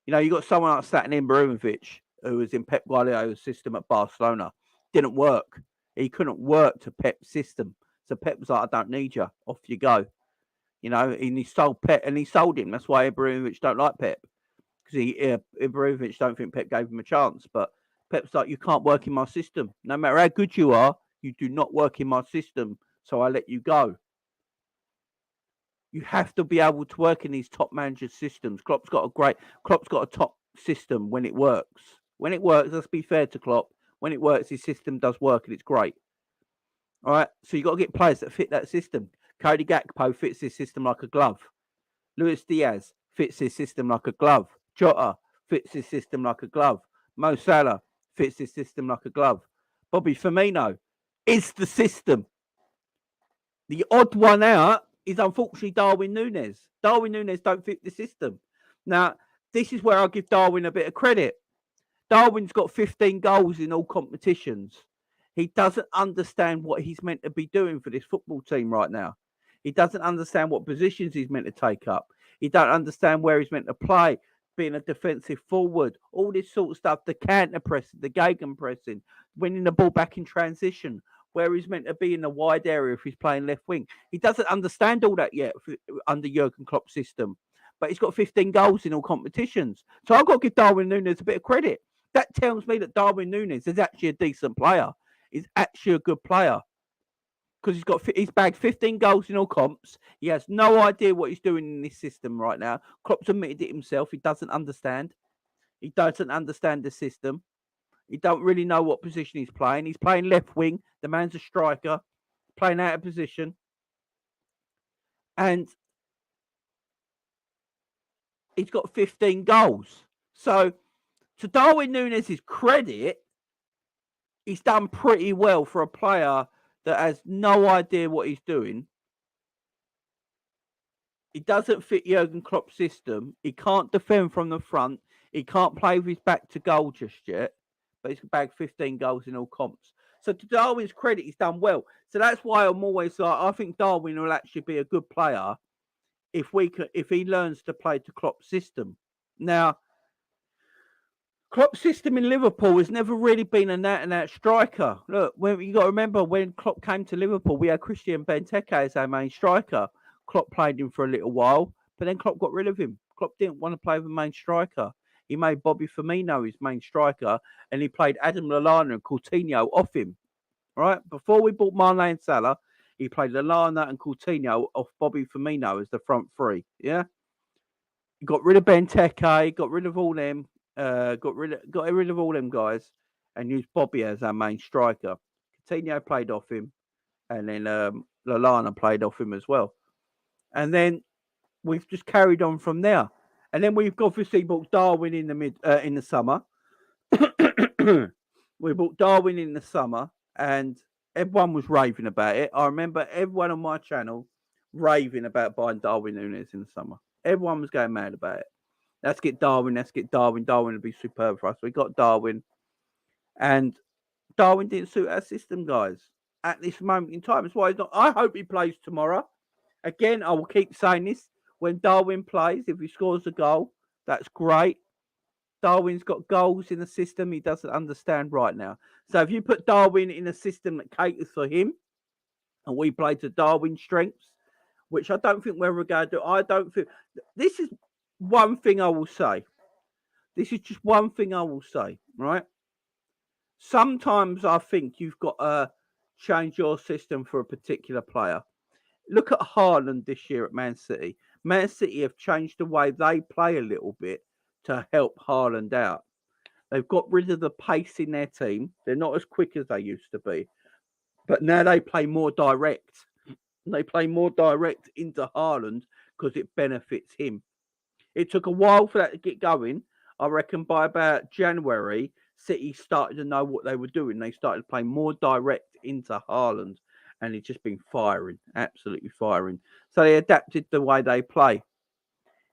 You got someone like Zlatan Ibrahimovic, who was in Pep Guardiola's system at Barcelona. Didn't work. He couldn't work to Pep's system. So Pep was like, I don't need you. Off you go. And he sold Pep, and he sold him. That's why Ibrahimovic don't like Pep. Because Ibrahimovic don't think Pep gave him a chance. But Pep's like, you can't work in my system. No matter how good you are, you do not work in my system. So I let you go. You have to be able to work in these top managers' systems. Klopp's got a top system when it works. When it works, let's be fair to Klopp. When it works, his system does work and it's great. All right, so you've got to get players that fit that system. Cody Gakpo fits his system like a glove. Luis Diaz fits his system like a glove. Jota fits his system like a glove. Mo Salah fits his system like a glove. Bobby Firmino is the system. The odd one out is unfortunately Darwin Nunez. Darwin Nunez don't fit the system. Now, this is where I'll give Darwin a bit of credit. Darwin's got 15 goals in all competitions. He doesn't understand what he's meant to be doing for this football team right now. He doesn't understand what positions he's meant to take up. He don't understand where he's meant to play, being a defensive forward, all this sort of stuff, the counter pressing, the gegen pressing, winning the ball back in transition, where he's meant to be in the wide area if he's playing left wing. He doesn't understand all that yet under Jurgen Klopp's system. But he's got 15 goals in all competitions. So I've got to give Darwin Nunez a bit of credit. That tells me that Darwin Nunez is actually a decent player. He's actually a good player. Because he's bagged 15 goals in all comps. He has no idea what he's doing in this system right now. Klopp's admitted it himself. He doesn't understand. He doesn't understand the system. He don't really know what position he's playing. He's playing left wing. The man's a striker, playing out of position. And he's got 15 goals. So, to Darwin Nunez's credit, he's done pretty well for a player that has no idea what he's doing. He doesn't fit Jurgen Klopp's system. He can't defend from the front. He can't play with his back to goal just yet. But he's bagged 15 goals in all comps. So to Darwin's credit, he's done well. So that's why I'm always like, I think Darwin will actually be a good player if he learns to play to Klopp's system. Now, Klopp's system in Liverpool has never really been an out-and-out striker. Look, you got to remember when Klopp came to Liverpool, we had Christian Benteke as our main striker. Klopp played him for a little while, but then Klopp got rid of him. Klopp didn't want to play with a main striker. He made Bobby Firmino his main striker, and he played Adam Lallana and Coutinho off him. Right? Before we bought Mane and Salah, he played Lallana and Coutinho off Bobby Firmino as the front three. Yeah? He got rid of Benteke, got rid of all them. Got rid of all them guys and used Bobby as our main striker. Coutinho played off him, and then Lallana played off him as well. And then we've just carried on from there. And then we've obviously bought Darwin in the summer. We bought Darwin in the summer, and everyone was raving about it. I remember everyone on my channel raving about buying Darwin Nunez in the summer. Everyone was going mad about it. Let's get Darwin. Darwin would be superb for us. We got Darwin. And Darwin didn't suit our system, guys, at this moment in time. That's why he's not. I hope he plays tomorrow. Again, I will keep saying this. When Darwin plays, if he scores a goal, that's great. Darwin's got goals in the system he doesn't understand right now. So if you put Darwin in a system that caters for him, and we play to Darwin's strengths, which I don't think we're going to do. I don't think... This is one thing I will say. This is just one thing I will say, right? Sometimes I think you've got to change your system for a particular player. Look at Haaland this year at Man City. Man City have changed the way they play a little bit to help Haaland out. They've got rid of the pace in their team. They're not as quick as they used to be. But now they play more direct. They play more direct into Haaland because it benefits him. It took a while for that to get going. I reckon by about January, City started to know what they were doing. They started playing more direct into Haaland, and it's just been firing, absolutely firing. So they adapted the way they play.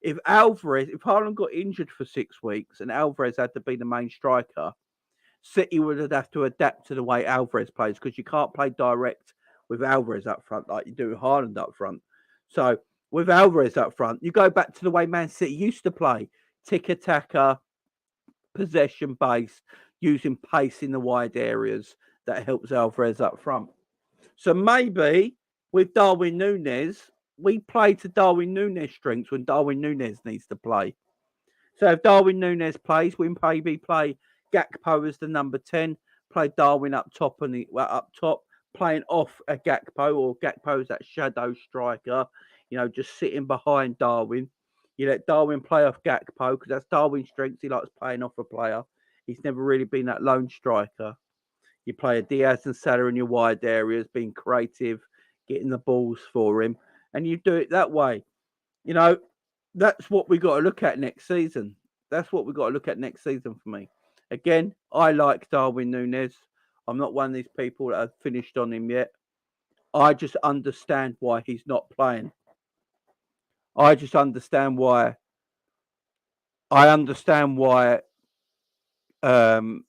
If Haaland got injured for 6 weeks and Alvarez had to be the main striker, City would have to adapt to the way Alvarez plays, because you can't play direct with Alvarez up front like you do with Haaland up front. So with Alvarez up front, you go back to the way Man City used to play. Tiki-taka, possession-based, using pace in the wide areas that helps Alvarez up front. So maybe with Darwin Nunez, we play to Darwin Nunez' strengths when Darwin Nunez needs to play. So if Darwin Nunez plays, we maybe play Gakpo as the number 10, play Darwin up top playing off a Gakpo, or Gakpo's that shadow striker, just sitting behind Darwin. You let Darwin play off Gakpo because that's Darwin's strength. He likes playing off a player. He's never really been that lone striker. You play a Diaz and Salah in your wide areas, being creative, getting the balls for him, and you do it that way. That's what we got to look at next season. That's what we got to look at next season for me. Again, I like Darwin Nunez. I'm not one of these people that have finished on him yet. I just understand why he's not playing. I understand why Darwin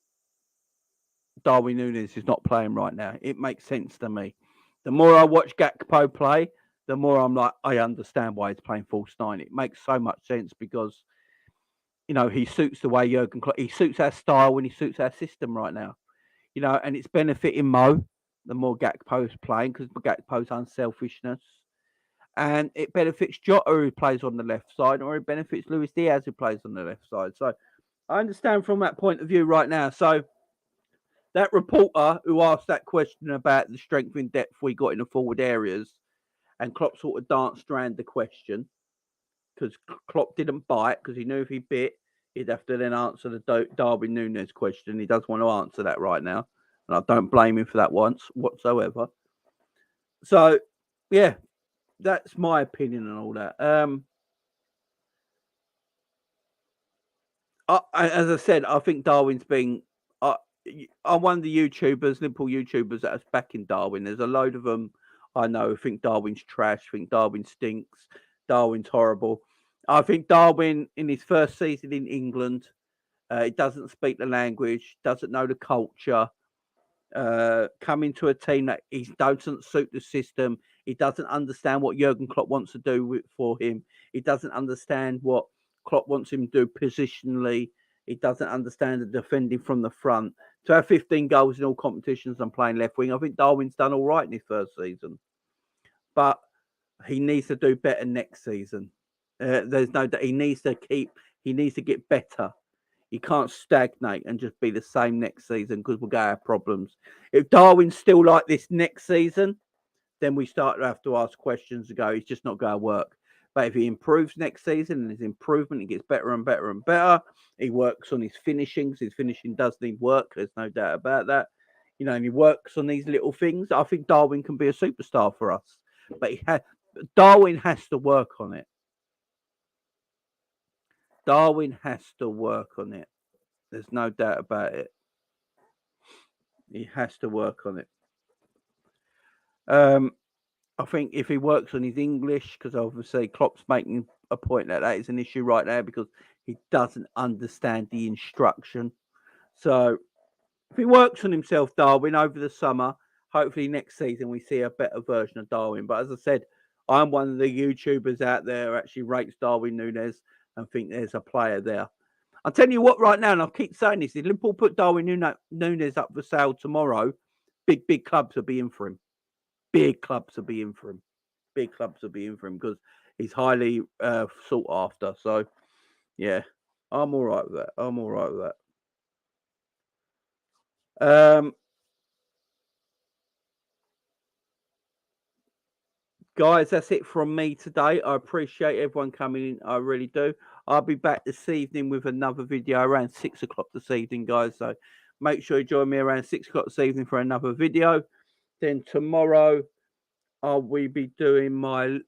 Nunez is not playing right now. It makes sense to me. The more I watch Gakpo play, the more I'm like, I understand why he's playing false nine. It makes so much sense because, you know, he suits the way Jurgen Klopp, he suits our style and he suits our system right now. You know, and it's benefiting Mo the more Gakpo's playing because Gakpo's unselfishness. And it benefits Jota who plays on the left side, or it benefits Luis Diaz who plays on the left side. So I understand from that point of view right now. So that reporter who asked that question about the strength and depth we got in the forward areas, and Klopp sort of danced around the question because Klopp didn't bite because he knew if he bit, he'd have to then answer the Darwin Nunez question. He doesn't want to answer that right now. And I don't blame him for that once whatsoever. So, yeah, that's my opinion and all that. As I said, I think Darwin's been... I'm one of the YouTubers, Liverpool YouTubers that is backing Darwin. There's a load of them I know who think Darwin's trash, think Darwin stinks, Darwin's horrible. I think Darwin, in his first season in England, he doesn't speak the language, doesn't know the culture, coming to a team that he doesn't suit the system. He doesn't understand what Jurgen Klopp wants to do for him. He doesn't understand what Klopp wants him to do positionally. He doesn't understand the defending from the front. To have 15 goals in all competitions and playing left wing, I think Darwin's done all right in his first season. But he needs to do better next season. There's no doubt he needs to get better. He can't stagnate and just be the same next season because we're going to have problems. If Darwin's still like this next season, then we start to have to ask questions and go, it's just not going to work. But if he improves next season and his improvement, he gets better and better and better. He works on his finishings. His finishing does need work. There's no doubt about that. You know, and he works on these little things. I think Darwin can be a superstar for us. But Darwin has to work on it. Darwin has to work on it. There's no doubt about it. He has to work on it. I think if he works on his English, because obviously Klopp's making a point that is an issue right now because he doesn't understand the instruction. So if he works on himself, Darwin, over the summer, hopefully next season we see a better version of Darwin. But as I said, I'm one of the YouTubers out there who actually rates Darwin Nunez and think there's a player there. I'll tell you what right now, and I'll keep saying this, if Liverpool put Darwin Nunez up for sale tomorrow, big clubs will be in for him. Big clubs will be in for him. Big clubs will be in for him because he's highly sought after. So, yeah, I'm all right with that. I'm all right with that. Guys, that's it from me today. I appreciate everyone coming in. I really do. I'll be back this evening with another video around 6 o'clock this evening, guys. So make sure you join me around 6 o'clock this evening for another video. Then tomorrow, I'll be doing my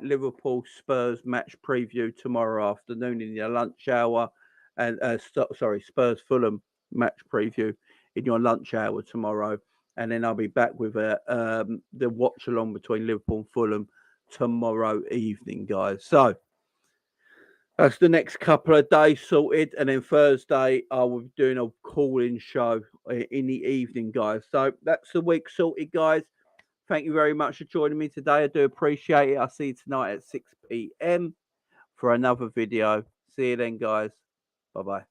Liverpool Spurs match preview tomorrow afternoon in your lunch hour. And Spurs Fulham match preview in your lunch hour tomorrow. And then I'll be back with the watch along between Liverpool and Fulham tomorrow evening, guys. So that's the next couple of days sorted. And then Thursday, I will be doing a call-in show in the evening, guys. So that's the week sorted, guys. Thank you very much for joining me today. I do appreciate it. I'll see you tonight at 6 p.m. for another video. See you then, guys. Bye-bye.